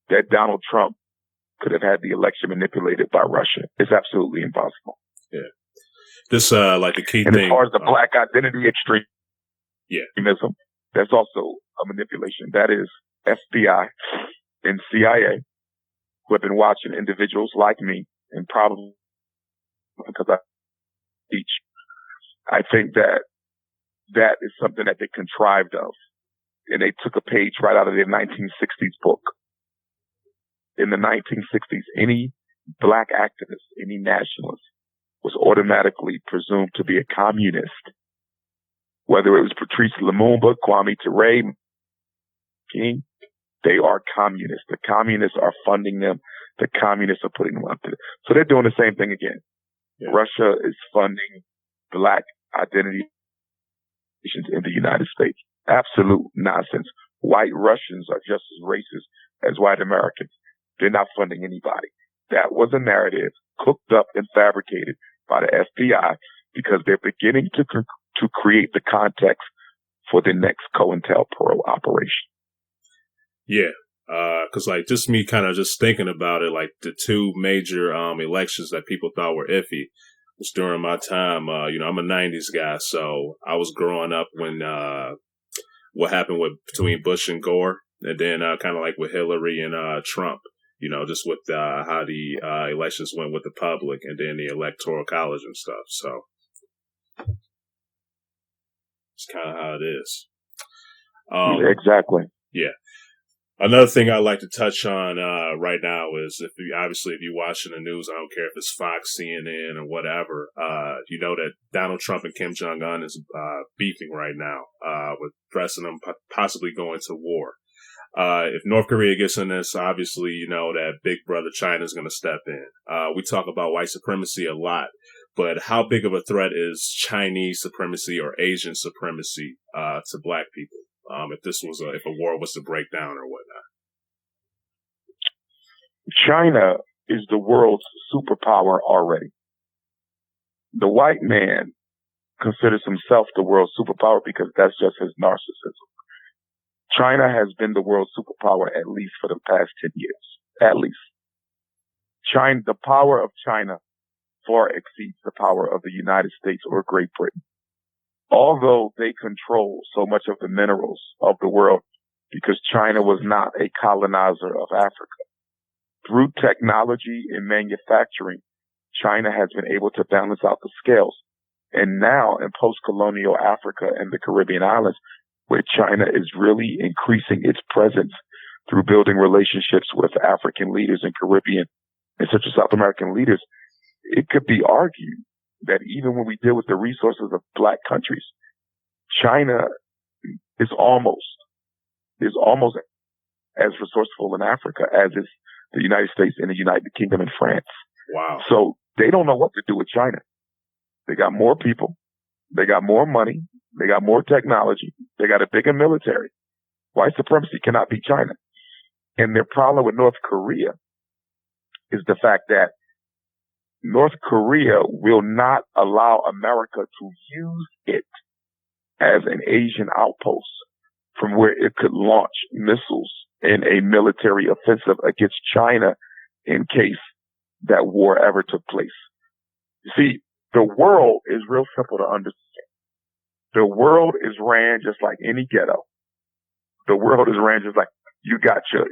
[SPEAKER 3] that Donald Trump could have had the election manipulated by Russia. It's absolutely impossible.
[SPEAKER 1] Yeah. This, like the key
[SPEAKER 3] and
[SPEAKER 1] thing.
[SPEAKER 3] As far as the black identity extremism,
[SPEAKER 1] yeah,
[SPEAKER 3] that's also a manipulation. That is FBI and CIA who have been watching individuals like me, and probably because I teach. I think that is something that they contrived of. And they took a page right out of their 1960s book. In the 1960s, any black activist, any nationalist was automatically presumed to be a communist. Whether it was Patrice Lumumba, Kwame Ture, King, they are communists. The communists are funding them. The communists are putting them up to it. So they're doing the same thing again. Yeah. Russia is funding black identity in the United States. Absolute nonsense. White Russians are just as racist as white Americans. They're not funding anybody. That was a narrative cooked up and fabricated by the FBI because they're beginning to create the context for the next COINTELPRO operation.
[SPEAKER 1] Yeah. Cause like just me kind of just thinking about it, like the two major, elections that people thought were iffy was during my time. I'm a 90s guy. So I was growing up when, what happened between Bush and Gore, and then, kind of like with Hillary and, Trump, just with, how the, elections went with the public and then the electoral college and stuff. So it's kind of how it is.
[SPEAKER 3] Exactly.
[SPEAKER 1] Yeah. Another thing I'd like to touch on right now is if you're watching the news, I don't care if it's Fox, CNN, or whatever, you know that Donald Trump and Kim Jong-un is beefing right now with pressing them possibly going to war. If North Korea gets in this, obviously, you know that big brother China is going to step in. We talk about white supremacy a lot, but how big of a threat is Chinese supremacy or Asian supremacy to black people? If a war was to break down or whatnot.
[SPEAKER 3] China is the world's superpower already. The white man considers himself the world's superpower because that's just his narcissism. China has been the world's superpower at least for the past 10 years. At least. The power of China far exceeds the power of the United States or Great Britain. although they control so much of the minerals of the world, because China was not a colonizer of Africa. Through technology and manufacturing, China has been able to balance out the scales. And now in post-colonial Africa and the Caribbean islands, where China is really increasing its presence through building relationships with African leaders and Caribbean and Central South American leaders, it could be argued that even when we deal with the resources of black countries, China is almost as resourceful in Africa as is the United States and the United Kingdom and France.
[SPEAKER 1] Wow.
[SPEAKER 3] So they don't know what to do with China. They got more people. They got more money. They got more technology. They got a bigger military. White supremacy cannot beat China. And their problem with North Korea is the fact that North Korea will not allow America to use it as an Asian outpost from where it could launch missiles in a military offensive against China in case that war ever took place. You see, the world is real simple to understand. The world is ran just like any ghetto. The world is ran just like you got your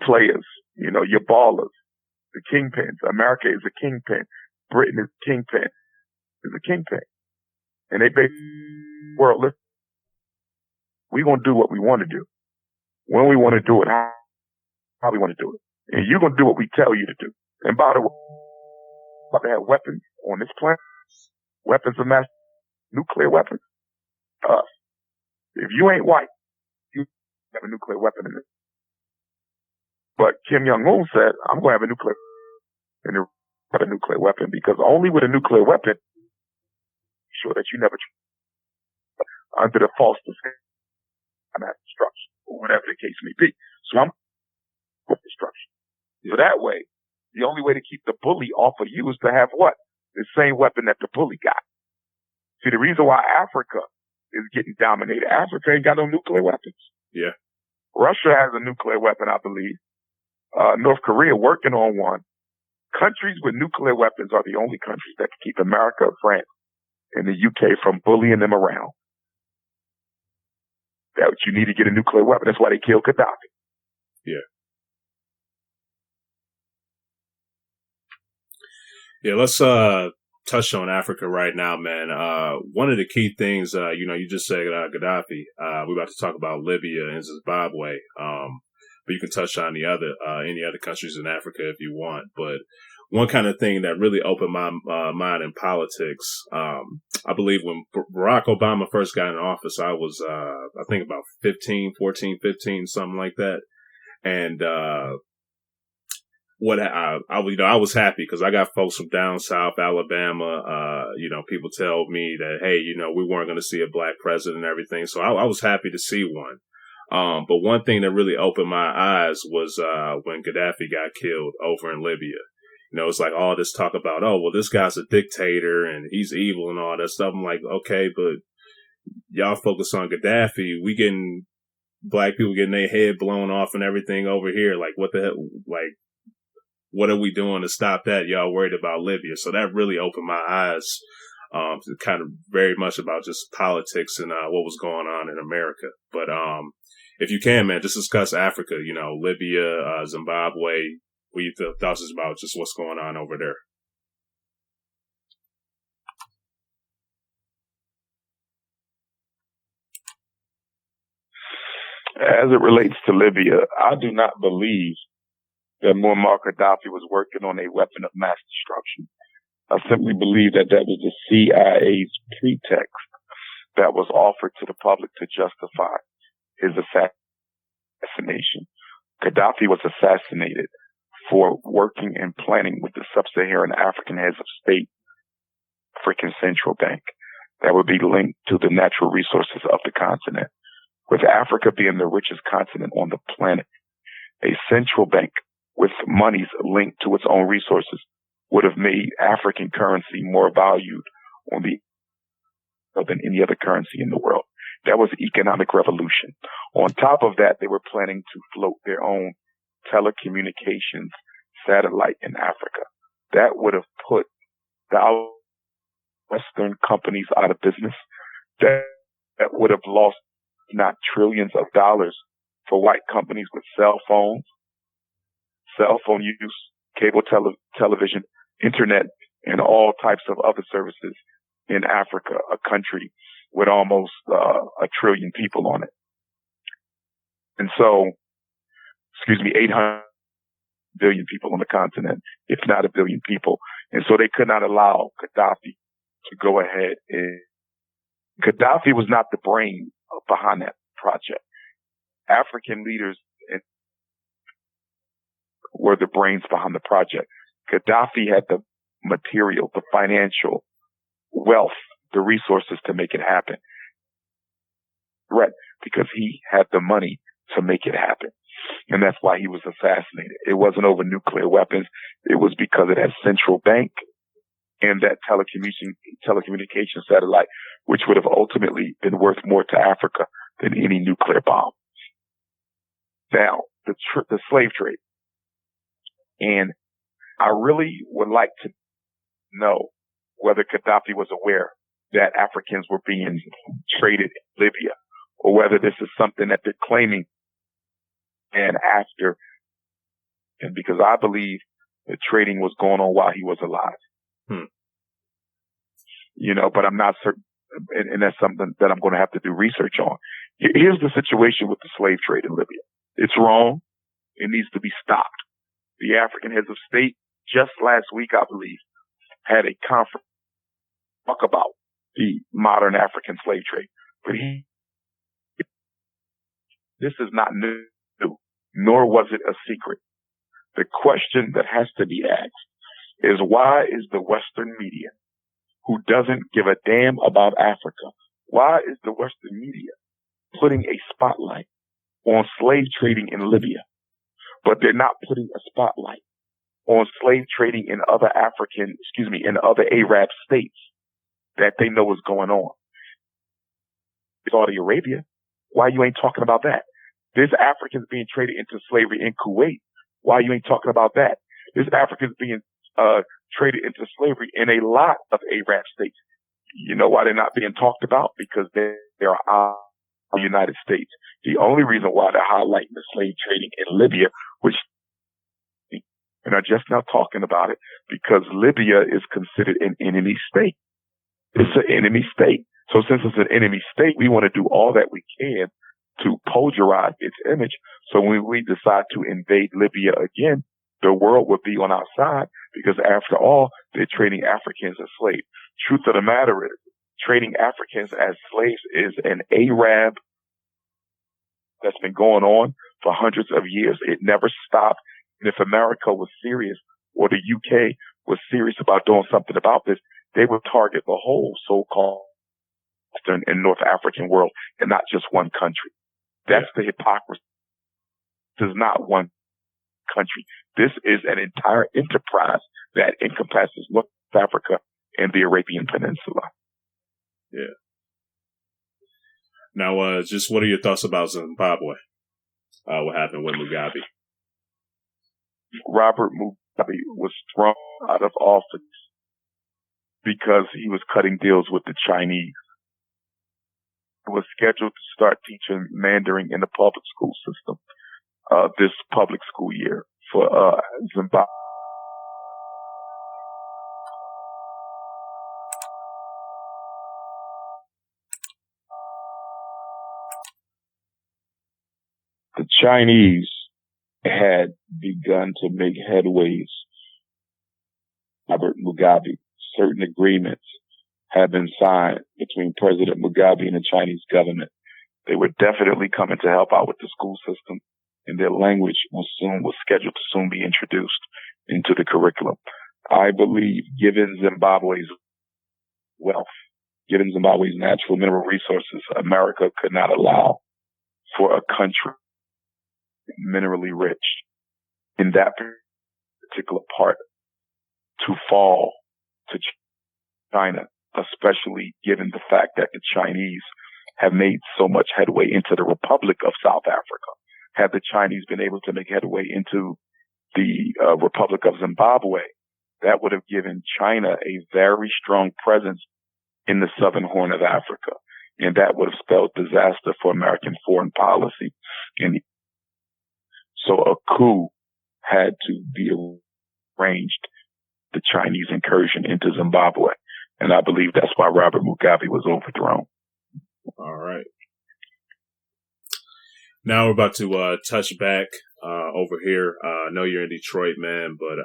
[SPEAKER 3] players, your ballers, the kingpins. America is a kingpin. Britain is a kingpin. And they basically, world, listen, we're going to do what we want to do. When we want to do it, how we want to do it. And you're going to do what we tell you to do. And by the way, we're about to have weapons on this planet, weapons of mass, nuclear weapons. If you ain't white, you have a nuclear weapon in it. But Kim Jong-un said, I'm going to have a nuclear weapon because only with a nuclear weapon, sure that you never under the false mass destruction or whatever the case may be. So I'm with destruction. So that way, the only way to keep the bully off of you is to have what? The same weapon that the bully got. See, the reason why Africa is getting dominated, Africa ain't got no nuclear weapons.
[SPEAKER 1] Yeah.
[SPEAKER 3] Russia has a nuclear weapon, I believe. North Korea working on one. Countries with nuclear weapons are the only countries that can keep America, France, and the UK from bullying them around. That you need to get a nuclear weapon. That's why they killed Gaddafi.
[SPEAKER 1] Yeah. Yeah, let's touch on Africa right now, man. One of the key things, you just said Gaddafi. We're about to talk about Libya and Zimbabwe. But you can touch on the other any other countries in Africa if you want. But one kind of thing that really opened my mind in politics, I believe when Barack Obama first got in office, I was I think about 14, 15, something like that. And I was happy because I got folks from down south Alabama. People tell me that, hey, we weren't going to see a black president and everything. So I was happy to see one. But one thing that really opened my eyes was when Gaddafi got killed over in Libya. It's like all this talk about, oh, well, this guy's a dictator and he's evil and all that stuff. I'm like, okay, but y'all focus on Gaddafi. We getting black people getting their head blown off and everything over here. Like, what the hell? Like, what are we doing to stop that? Y'all worried about Libya. So that really opened my eyes to kind of very much about just politics and what was going on in America. But if you can, man, just discuss Africa, Libya, Zimbabwe, what you thoughts is about just what's going on over there.
[SPEAKER 3] As it relates to Libya, I do not believe that Muammar Gaddafi was working on a weapon of mass destruction. I simply believe that was the CIA's pretext that was offered to the public to justify his assassination. Gaddafi was assassinated for working and planning with the sub-Saharan African heads of state, African Central Bank, that would be linked to the natural resources of the continent. With Africa being the richest continent on the planet, a central bank with monies linked to its own resources would have made African currency more valued than any other currency in the world. That was the economic revolution. On top of that, they were planning to float their own telecommunications satellite in Africa. That would have put thousands Western companies out of business, that would have lost not trillions of dollars for white companies with cell phone use, cable television, internet, and all types of other services in Africa, a country with almost 1 trillion people on it. And so, 800 billion people on the continent, if not 1 billion people. And so they could not allow Gaddafi to go ahead. And Gaddafi was not the brain behind that project. African leaders were the brains behind the project. Gaddafi had the material, the financial wealth, the resources to make it happen. Right. Because he had the money to make it happen. And that's why he was assassinated. It wasn't over nuclear weapons. It was because it had central bank and that telecommunication satellite, which would have ultimately been worth more to Africa than any nuclear bomb. Now, the slave trade. And I really would like to know whether Gaddafi was aware that Africans were being traded in Libya, or whether this is something that they're claiming and after. And because I believe the trading was going on while he was alive. But I'm not certain. And that's something that I'm going to have to do research on. Here's the situation with the slave trade in Libya. It's wrong. It needs to be stopped. The African heads of state just last week, I believe, had a conference talk about the modern African slave trade. But this is not new, nor was it a secret. The question that has to be asked is, why is the Western media, who doesn't give a damn about Africa, why is the Western media putting a spotlight on slave trading in Libya, but they're not putting a spotlight on slave trading in other in other Arab states that they know is going on? Saudi Arabia, why you ain't talking about that? There's Africans being traded into slavery in Kuwait. Why you ain't talking about that? There's Africans being traded into slavery in a lot of Arab states. You know why they're not being talked about? Because they are the United States. The only reason why they're highlighting the slave trading in Libya, which, and are just now talking about it, because Libya is considered an enemy state. It's an enemy state. So since it's an enemy state, we want to do all that we can to polarize its image. So when we decide to invade Libya again, the world will be on our side, because after all, they're trading Africans as slaves. Truth of the matter is, trading Africans as slaves is an Arab that's been going on for hundreds of years. It never stopped. And if America was serious, or the UK was serious about doing something about this, they would target the whole so-called Western and North African world, and not just one country. That's the hypocrisy. This is not one country. This is an entire enterprise that encompasses North Africa and the Arabian Peninsula.
[SPEAKER 1] Yeah. Now, just what are your thoughts about Zimbabwe? What happened with Mugabe?
[SPEAKER 3] Robert Mugabe was thrown out of office because he was cutting deals with the Chinese. He was scheduled to start teaching Mandarin in the public school system this public school year for Zimbabwe. The Chinese had begun to make headways. Robert Mugabe, certain agreements had been signed between President Mugabe and the Chinese government. They were definitely coming to help out with the school system, and their language was scheduled to soon be introduced into the curriculum. I believe, given Zimbabwe's wealth, given Zimbabwe's natural mineral resources, America could not allow for a country minerally rich in that particular part to fall to China, especially given the fact that the Chinese have made so much headway into the Republic of South Africa. Had the Chinese been able to make headway into the Republic of Zimbabwe, that would have given China a very strong presence in the southern horn of Africa. And that would have spelled disaster for American foreign policy. And so a coup had to be arranged, the Chinese incursion into Zimbabwe. And I believe that's why Robert Mugabe was overthrown.
[SPEAKER 1] All right. Now we're about to touch back over here. I know you're in Detroit, man, but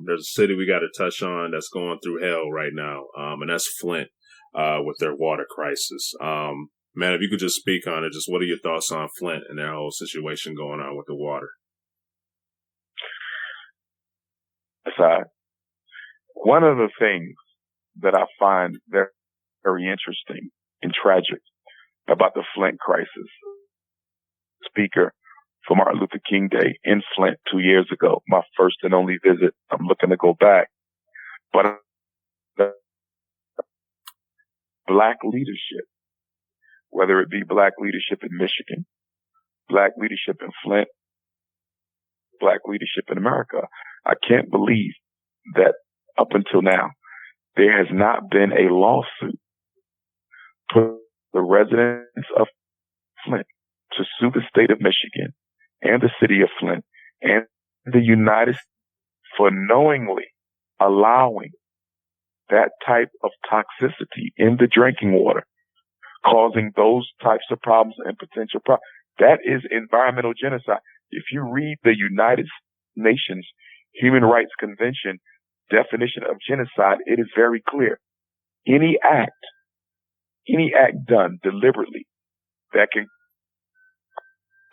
[SPEAKER 1] there's a city we got to touch on that's going through hell right now, and that's Flint with their water crisis. Man, if you could just speak on it, just what are your thoughts on Flint and their whole situation going on with the water?
[SPEAKER 3] One of the things that I find very, very interesting and tragic about the Flint crisis, speaker for Martin Luther King Day in Flint 2 years ago, my first and only visit. I'm looking to go back. But Black leadership, whether it be Black leadership in Michigan, Black leadership in Flint, Black leadership in America, I can't believe that up until now, there has not been a lawsuit for the residents of Flint to sue the state of Michigan and the city of Flint and the United States for knowingly allowing that type of toxicity in the drinking water, causing those types of problems and potential problems. That is environmental genocide. If you read the United Nations Human Rights Convention definition of genocide, it is very clear. Any act done deliberately that can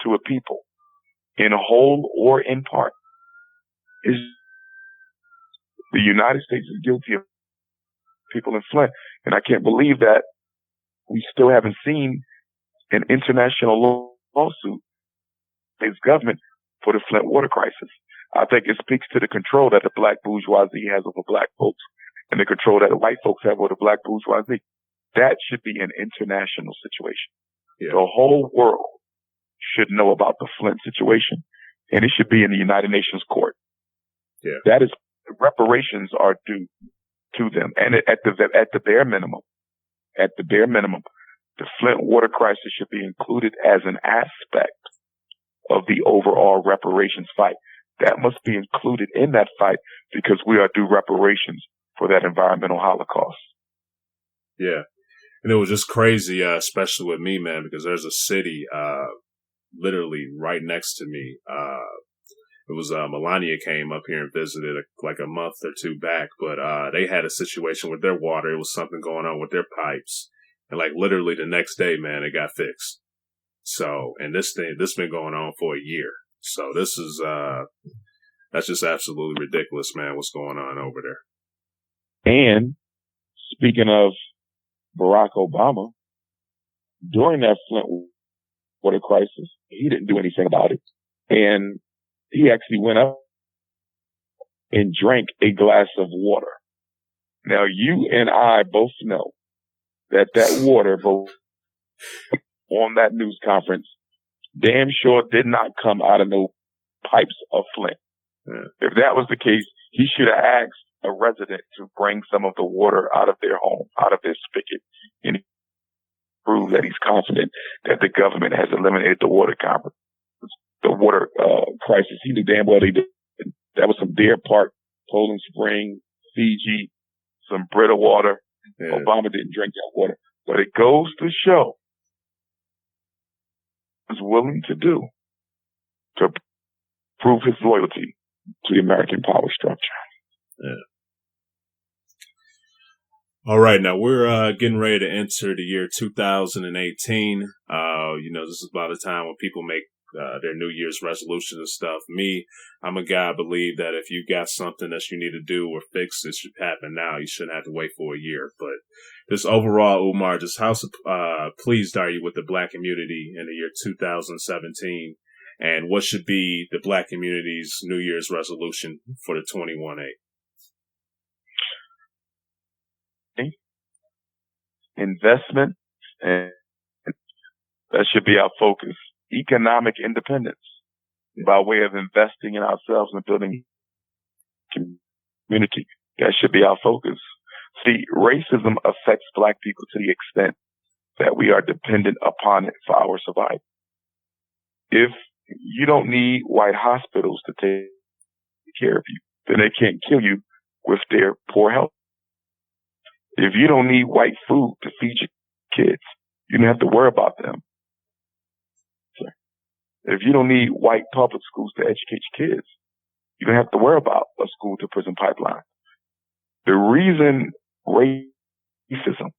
[SPEAKER 3] to a people in whole or in part is the United States is guilty of people in Flint. And I can't believe that we still haven't seen an international lawsuit against government for the Flint water crisis. I think it speaks to the control that the Black bourgeoisie has over Black folks and the control that the white folks have over the Black bourgeoisie. That should be an international situation. Yeah. The whole world should know about the Flint situation, and it should be in the United Nations court. Yeah. That is, reparations are due to them. And at the bare minimum, the Flint water crisis should be included as an aspect of the overall reparations fight. That must be included in that fight because we are due reparations for that environmental holocaust.
[SPEAKER 1] Yeah. And it was just crazy, especially with me, man, because there's a city literally right next to me. It was Melania came up here and visited like a month or two back, but they had a situation with their water. It was something going on with their pipes. And like literally the next day, man, it got fixed. So, and this been going on for a year. So this is, that's just absolutely ridiculous, man, what's going on over there.
[SPEAKER 2] And speaking of Barack Obama, during that Flint water crisis, he didn't do anything about it. And he actually went up and drank a glass of water. Now, you and I both know that water on that news conference damn sure did not come out of no pipes of Flint. Yeah. If that was the case, he should have asked a resident to bring some of the water out of their home, out of their spigot, and prove that he's confident that the government has eliminated the water crisis. He knew damn well they did. That was some Deer Park, Poland Spring, Fiji, some Brita water. Yeah. Obama didn't drink that water. But it goes to show is willing to do to prove his loyalty to the American power structure.
[SPEAKER 1] Yeah. All right, now we're getting ready to enter the year 2018. This is about the time when people make their New Year's resolutions and stuff. Me, I'm a guy I believe that if you got something that you need to do or fix, it should happen now. You shouldn't have to wait for a year. But just overall, Umar, just how pleased are you with the Black community in the year 2017? And what should be the Black community's New Year's resolution for the 21A?
[SPEAKER 3] Investment, and that should be our focus. Economic independence by way of investing in ourselves and building community. That should be our focus. See, racism affects Black people to the extent that we are dependent upon it for our survival. If you don't need white hospitals to take care of you, then they can't kill you with their poor health. If you don't need white food to feed your kids, you don't have to worry about them. If you don't need white public schools to educate your kids, you don't have to worry about a school to prison pipeline. The reason racism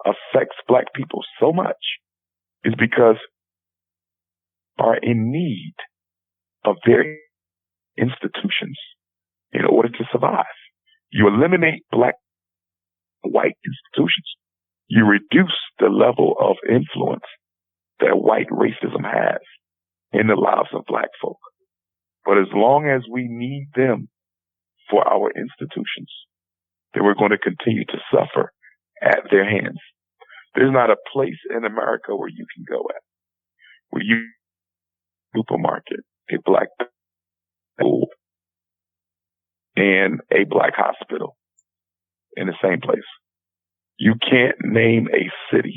[SPEAKER 3] affects Black people so much is because we are in need of their institutions in order to survive. You eliminate Black white institutions, you reduce the level of influence that white racism has in the lives of Black folk. But as long as we need them for our institutions, then we're going to continue to suffer at their hands. There's not a place in America where you can go at, where you supermarket, a Black school, and a Black hospital in the same place. You can't name a city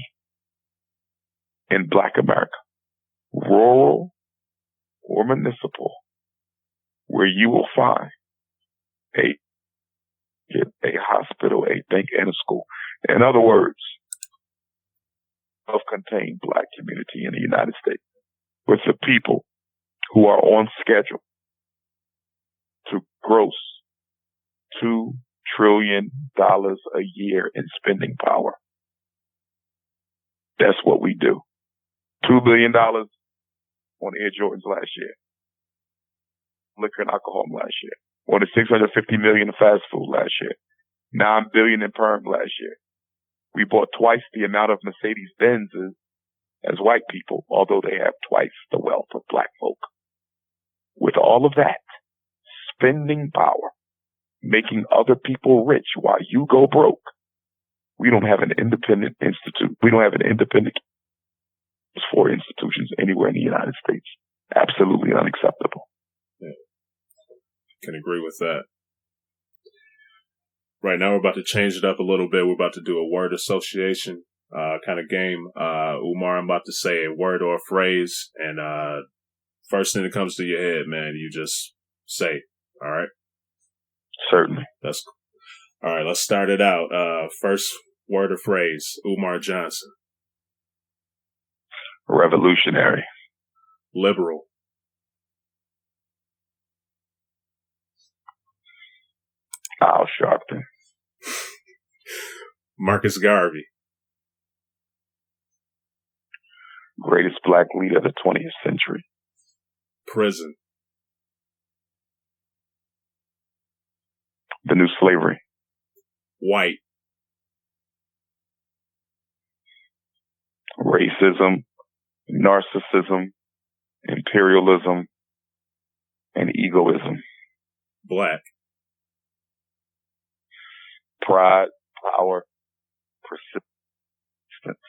[SPEAKER 3] in Black America, rural or municipal, where you will find a hospital, a bank, and a school. In other words, self-contained Black community in the United States with the people who are on schedule to gross $2 trillion a year in spending power. That's what we do. $2 billion on Air Jordans last year. Liquor and alcohol last year. More than $650 million in fast food last year. $9 billion in perm last year. We bought twice the amount of Mercedes Benzes as white people, although they have twice the wealth of Black folk. With all of that spending power, making other people rich while you go broke, we don't have an independent institute. We don't have an independent for institutions anywhere in the United States. Absolutely unacceptable.
[SPEAKER 1] Yeah. Can agree with that. Right now, we're about to change it up a little bit. We're about to do a word association kind of game. Umar, I'm about to say a word or a phrase, and first thing that comes to your head, man, you just say. All right?
[SPEAKER 3] Certainly.
[SPEAKER 1] That's all right. Let's start it out. First word or phrase, Umar Johnson.
[SPEAKER 3] Revolutionary.
[SPEAKER 1] Liberal.
[SPEAKER 3] Al Sharpton.
[SPEAKER 1] Marcus Garvey.
[SPEAKER 3] Greatest Black leader of the 20th century.
[SPEAKER 1] Prison.
[SPEAKER 3] The new slavery.
[SPEAKER 1] White.
[SPEAKER 3] Racism, narcissism, imperialism, and egoism.
[SPEAKER 1] Black.
[SPEAKER 3] Pride, power, persistence.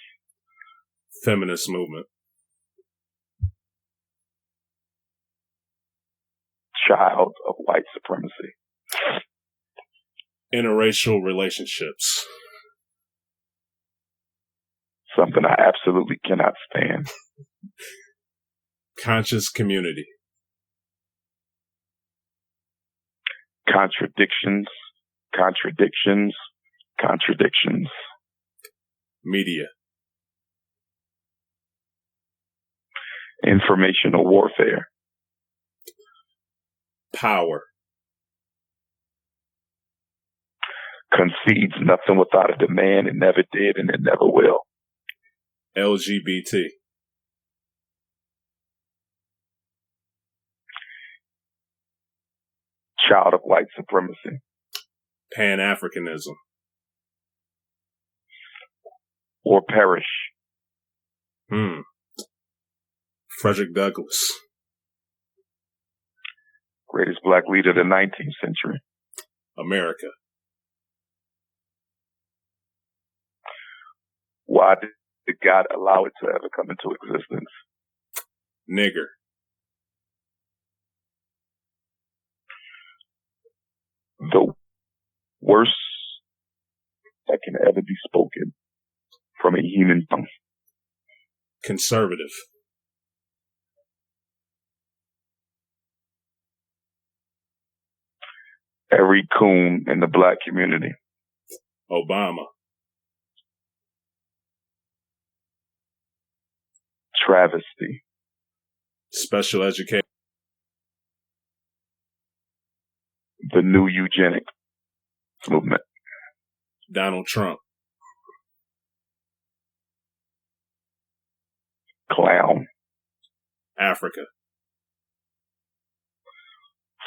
[SPEAKER 1] Feminist movement.
[SPEAKER 3] Child of white supremacy.
[SPEAKER 1] Interracial relationships.
[SPEAKER 3] Something I absolutely cannot stand.
[SPEAKER 1] Conscious community.
[SPEAKER 3] Contradictions, contradictions, contradictions.
[SPEAKER 1] Media.
[SPEAKER 3] Informational warfare.
[SPEAKER 1] Power.
[SPEAKER 3] Concedes nothing without a demand. It never did and it never will.
[SPEAKER 1] LGBT.
[SPEAKER 3] Child of white supremacy.
[SPEAKER 1] Pan-Africanism.
[SPEAKER 3] Or perish.
[SPEAKER 1] Frederick Douglass.
[SPEAKER 3] Greatest Black leader of the 19th century.
[SPEAKER 1] America.
[SPEAKER 3] Why did God allow it to ever come into existence?
[SPEAKER 1] Nigger.
[SPEAKER 3] The worst that can ever be spoken from a human tongue.
[SPEAKER 1] Conservative.
[SPEAKER 3] Every coon in the black community.
[SPEAKER 1] Obama.
[SPEAKER 3] Travesty.
[SPEAKER 1] Special education.
[SPEAKER 3] The new eugenic movement.
[SPEAKER 1] Donald Trump.
[SPEAKER 3] Clown.
[SPEAKER 1] Africa.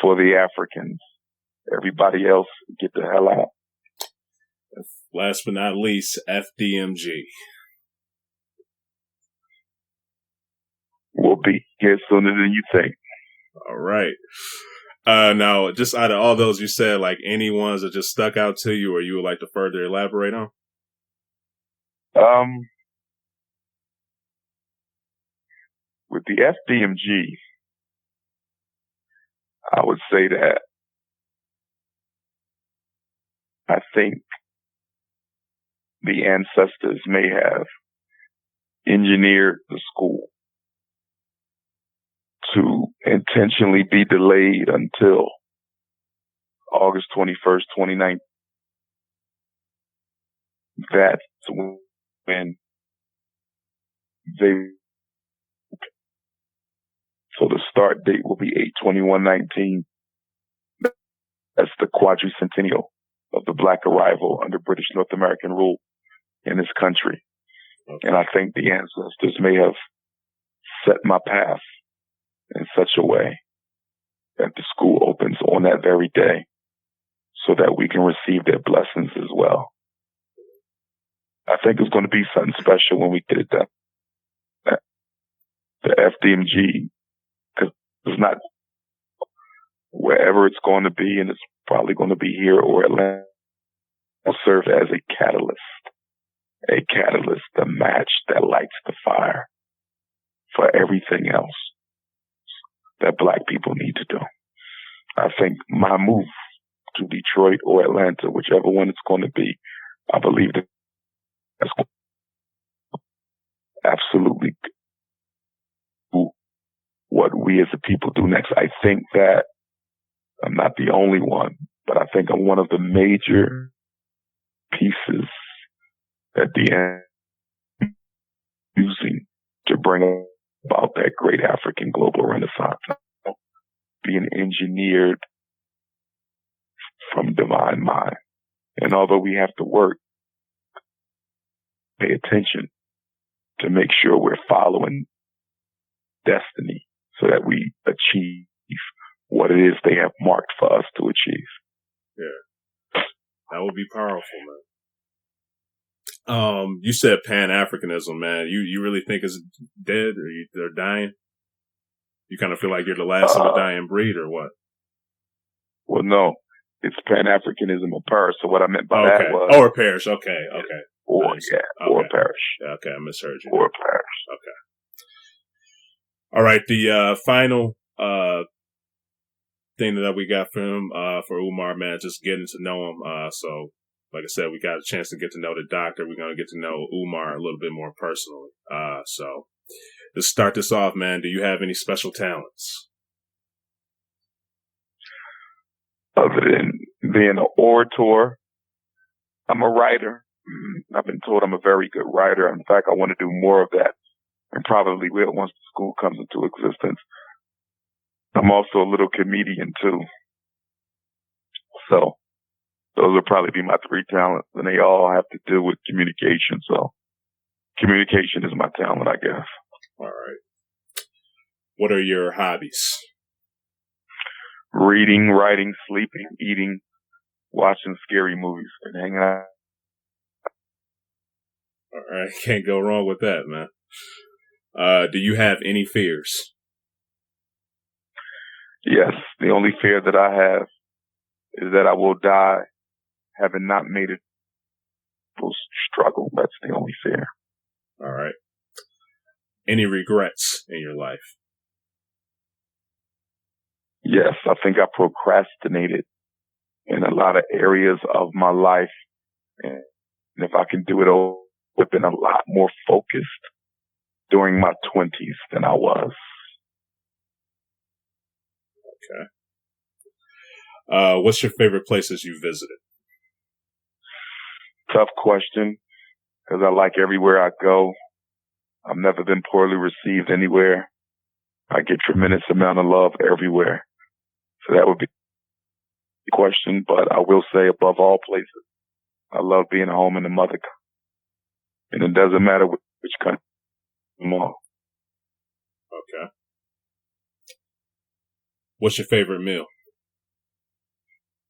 [SPEAKER 3] For the Africans. Everybody else, get the hell out.
[SPEAKER 1] Last but not least, FDMG.
[SPEAKER 3] We'll be here sooner than you think.
[SPEAKER 1] All right. Now, just out of all those you said, like any ones that just stuck out to you or you would like to further elaborate on?
[SPEAKER 3] With the FDMG, I would say that I think the ancestors may have engineered the school to intentionally be delayed until August 21st, 2019. That's when they. So the start date will be 8/21/19. That's the quadricentennial of the Black arrival under British North American rule in this country.
[SPEAKER 1] Okay.
[SPEAKER 3] And I think the ancestors may have set my path in such a way that the school opens on that very day so that we can receive their blessings as well. I think it's going to be something special when we get it done. The FDMG, because it's not wherever it's going to be, and it's probably going to be here or Atlanta, will serve as a catalyst, the match that lights the fire for everything else that Black people need to do. I think my move to Detroit or Atlanta, whichever one it's going to be, I believe that that's absolutely what we as a people do next. I think that I'm not the only one, but I think I'm one of the major pieces that the end using to bring about that great African global renaissance, being engineered from divine mind. And although we have to work, pay attention to make sure we're following destiny so that we achieve what it is they have marked for us to achieve.
[SPEAKER 1] Yeah. That would be powerful, man. You said Pan-Africanism, man. You really think it's dead or they're dying? You kind of feel like you're the last of a dying breed or what?
[SPEAKER 3] Well, no. It's Pan-Africanism or Parish. So what I meant by that was...
[SPEAKER 1] Or Parish. Okay.
[SPEAKER 3] Or,
[SPEAKER 1] nice.
[SPEAKER 3] Or Parish.
[SPEAKER 1] Yeah, okay, I misheard you.
[SPEAKER 3] Or Parish.
[SPEAKER 1] Okay. All right, the final thing that we got from for Umar, man, just getting to know him. So, like I said, we got a chance to get to know the doctor. We're going to get to know Umar a little bit more personally. So, to start this off, man, do you have any special talents?
[SPEAKER 3] Other than being an orator, I'm a writer. I've been told I'm a very good writer. In fact, I want to do more of that, and probably will once the school comes into existence. I'm also a little comedian too. So those will probably be my three talents, and they all have to do with communication. So communication is my talent, I guess.
[SPEAKER 1] All right. What are your hobbies?
[SPEAKER 3] Reading, writing, sleeping, eating, watching scary movies, and hanging out.
[SPEAKER 1] All right. Can't go wrong with that, man. Do you have any fears?
[SPEAKER 3] Yes. The only fear that I have is that I will die having not made it struggle. That's the only fear.
[SPEAKER 1] All right. Any regrets in your life?
[SPEAKER 3] Yes. I think I procrastinated in a lot of areas of my life. And And if I can do it over, I've been a lot more focused during my 20s than I was.
[SPEAKER 1] Okay. What's your favorite places you visited?
[SPEAKER 3] Tough question, because I like everywhere I go. I've never been poorly received anywhere. I get tremendous amount of love everywhere. So that would be the question, but I will say above all places, I love being home in the mother country. And it doesn't matter which country I'm on.
[SPEAKER 1] Okay. What's your favorite meal?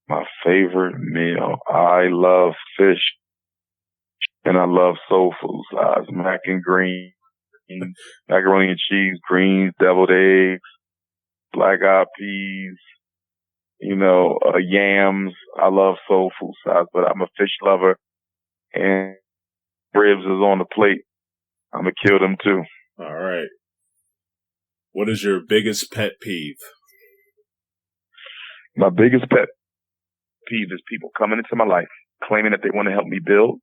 [SPEAKER 3] My favorite meal. I love fish and I love soul food. Mac and green, macaroni and cheese, greens, deviled eggs, black eyed peas, yams. I love soul food size, but I'm a fish lover and ribs is on the plate. I'm going to kill them too.
[SPEAKER 1] All right. What is your biggest pet peeve?
[SPEAKER 3] My biggest pet peeve is people coming into my life claiming that they want to help me build.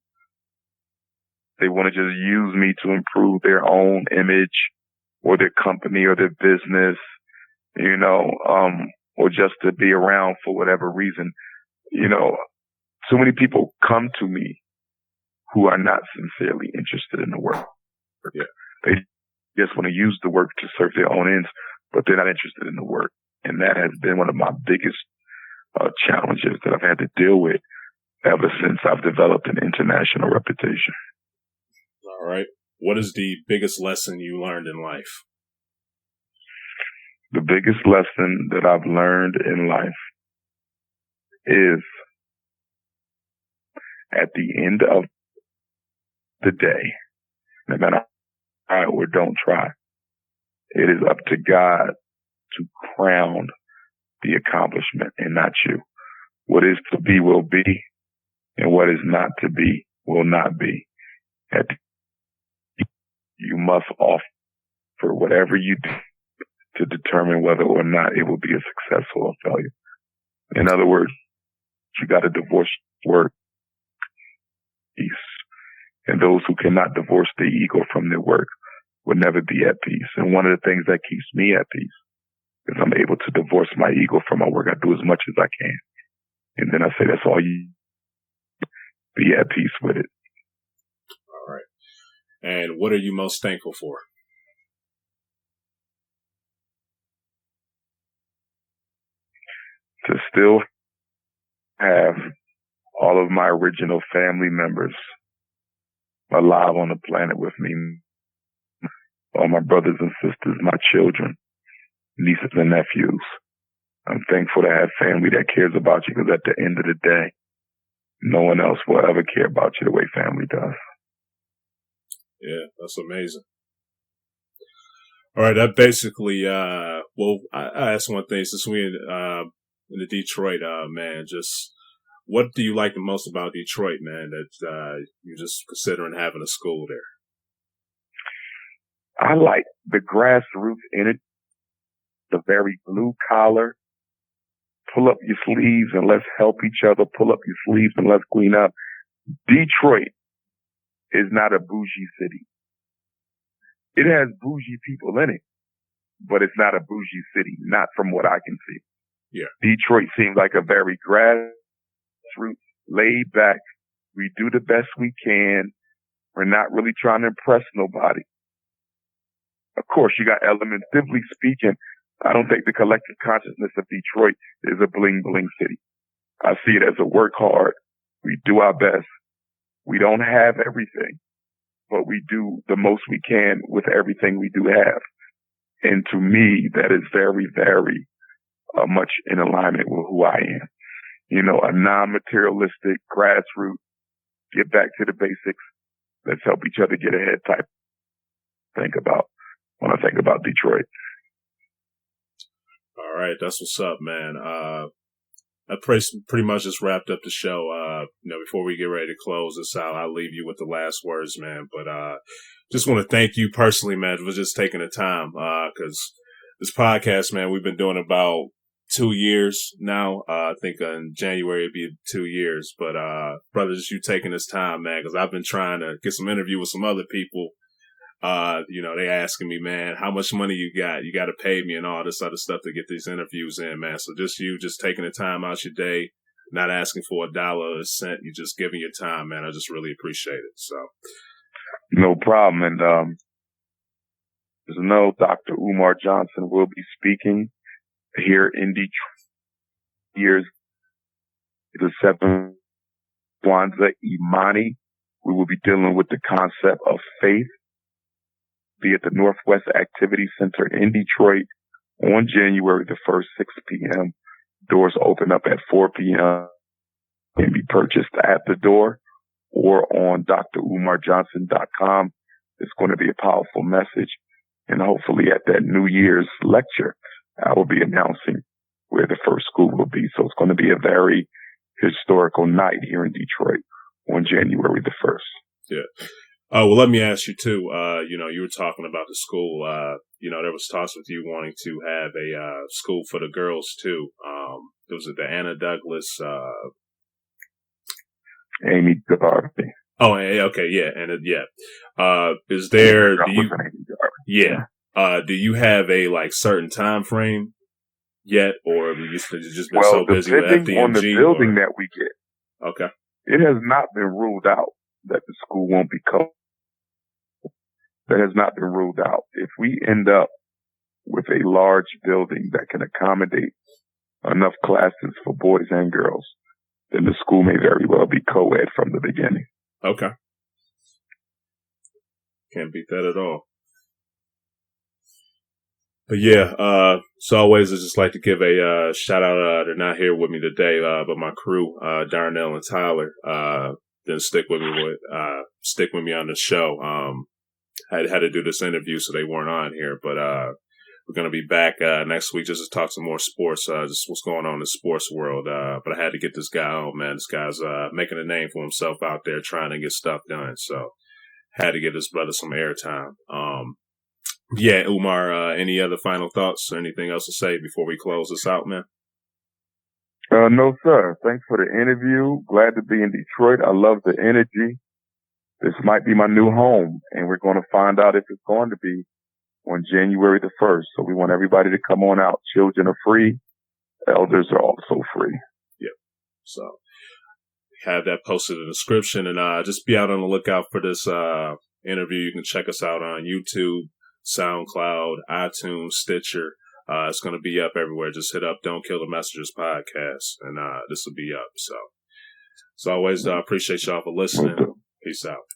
[SPEAKER 3] They want to just use me to improve their own image or their company or their business, or just to be around for whatever reason. So many people come to me who are not sincerely interested in the work.
[SPEAKER 1] Yeah.
[SPEAKER 3] They just want to use the work to serve their own ends, but they're not interested in the work. And that has been one of my biggest challenges that I've had to deal with ever since I've developed an international reputation.
[SPEAKER 1] All right. What is the biggest lesson you learned in life?
[SPEAKER 3] The biggest lesson that I've learned in life is at the end of the day, no matter how try or don't try, it is up to God to crown the accomplishment and not you. What is to be will be, and what is not to be will not be. You must offer whatever you do to determine whether or not it will be a success or a failure. In other words, you got to divorce work, peace. And those who cannot divorce their ego from their work will never be at peace. And one of the things that keeps me at peace is I'm able to divorce my ego from my work. I do as much as I can. And then I say, that's all you be at peace with it.
[SPEAKER 1] All right. And what are you most thankful for?
[SPEAKER 3] To still have all of my original family members alive on the planet with me. All my brothers and sisters, my children, nieces and nephews. I'm thankful to have family that cares about you, because at the end of the day, no one else will ever care about you the way family does.
[SPEAKER 1] Yeah, that's amazing. All right, that basically, I asked one thing, since we're in the Detroit, man, just what do you like the most about Detroit, man, that you're just considering having a school there?
[SPEAKER 3] I like the grassroots energy, the very blue collar, pull up your sleeves and let's help each other, pull up your sleeves and let's clean up. Detroit is not a bougie city. It has bougie people in it, but it's not a bougie city, not from what I can see.
[SPEAKER 1] Yeah.
[SPEAKER 3] Detroit seems like a very grassroots, laid back. We do the best we can. We're not really trying to impress nobody. Of course, you got elements. Simply speaking, I don't think the collective consciousness of Detroit is a bling bling city. I see it as a work hard. We do our best. We don't have everything, but we do the most we can with everything we do have. And to me, that is very, very much in alignment with who I am. You know, a non-materialistic, grassroots, get back to the basics, let's help each other get ahead type think about when I think about Detroit.
[SPEAKER 1] All right, that's what's up, man. I pretty much just wrapped up the show. Before we get ready to close this out, I'll leave you with the last words, man. But just want to thank you personally, man, for just taking the time. Because this podcast, man, we've been doing about 2 years now. I think in January it'd be 2 years. But brothers, you taking this time, man, because I've been trying to get some interview with some other people. They asking me, man, how much money you got? You got to pay me and all this other stuff to get these interviews in, man. So just taking the time out your day, not asking for $1 or a cent. You just giving your time, man. I just really appreciate it. So.
[SPEAKER 3] No problem. And, as you know, Dr. Umar Johnson will be speaking here in Detroit. Years the 7th Kwanzaa Imani. We will be dealing with the concept of faith. Be at the Northwest Activity Center in Detroit on January the 1st, 6 p.m. Doors open up at 4 p.m. Can be purchased at the door or on drumarjohnson.com. It's going to be a powerful message. And hopefully at that New Year's lecture, I will be announcing where the first school will be. So it's going to be a very historical night here in Detroit on January the 1st.
[SPEAKER 1] Yeah. Well, let me ask you too. You were talking about the school. There was talks with you wanting to have a school for the girls too. Was it the Anna Douglas?
[SPEAKER 3] Amy Gavardi.
[SPEAKER 1] Oh, okay, yeah, is there? Do you have a certain time frame yet, or have you just been so busy with FDMG?
[SPEAKER 3] On the building that we get,
[SPEAKER 1] okay,
[SPEAKER 3] it has not been ruled out that the school won't be covered. That has not been ruled out. If we end up with a large building that can accommodate enough classes for boys and girls, then the school may very well be co-ed from the beginning.
[SPEAKER 1] Okay. Can't beat that at all. But yeah, so always I just like to give a shout out. They're not here with me today, but my crew, Darnell and Tyler, didn't stick with me on the show. Had to do this interview, so they weren't on here. But we're gonna be back next week just to talk some more sports, just what's going on in the sports world. But I had to get this guy on, man. This guy's making a name for himself out there, trying to get stuff done. So had to give this brother some airtime. Yeah, Umar, any other final thoughts or anything else to say before we close this out, man?
[SPEAKER 3] No, sir. Thanks for the interview. Glad to be in Detroit. I love the energy. This might be my new home, and we're going to find out if it's going to be on January the 1st. So we want everybody to come on out. Children are free. Elders are also free.
[SPEAKER 1] Yep. So have that posted in the description, and just be out on the lookout for this interview. You can check us out on YouTube, SoundCloud, iTunes, Stitcher. It's going to be up everywhere. Just hit up Don't Kill the Messengers podcast, and this will be up. So as always, I appreciate y'all for listening. Peace out.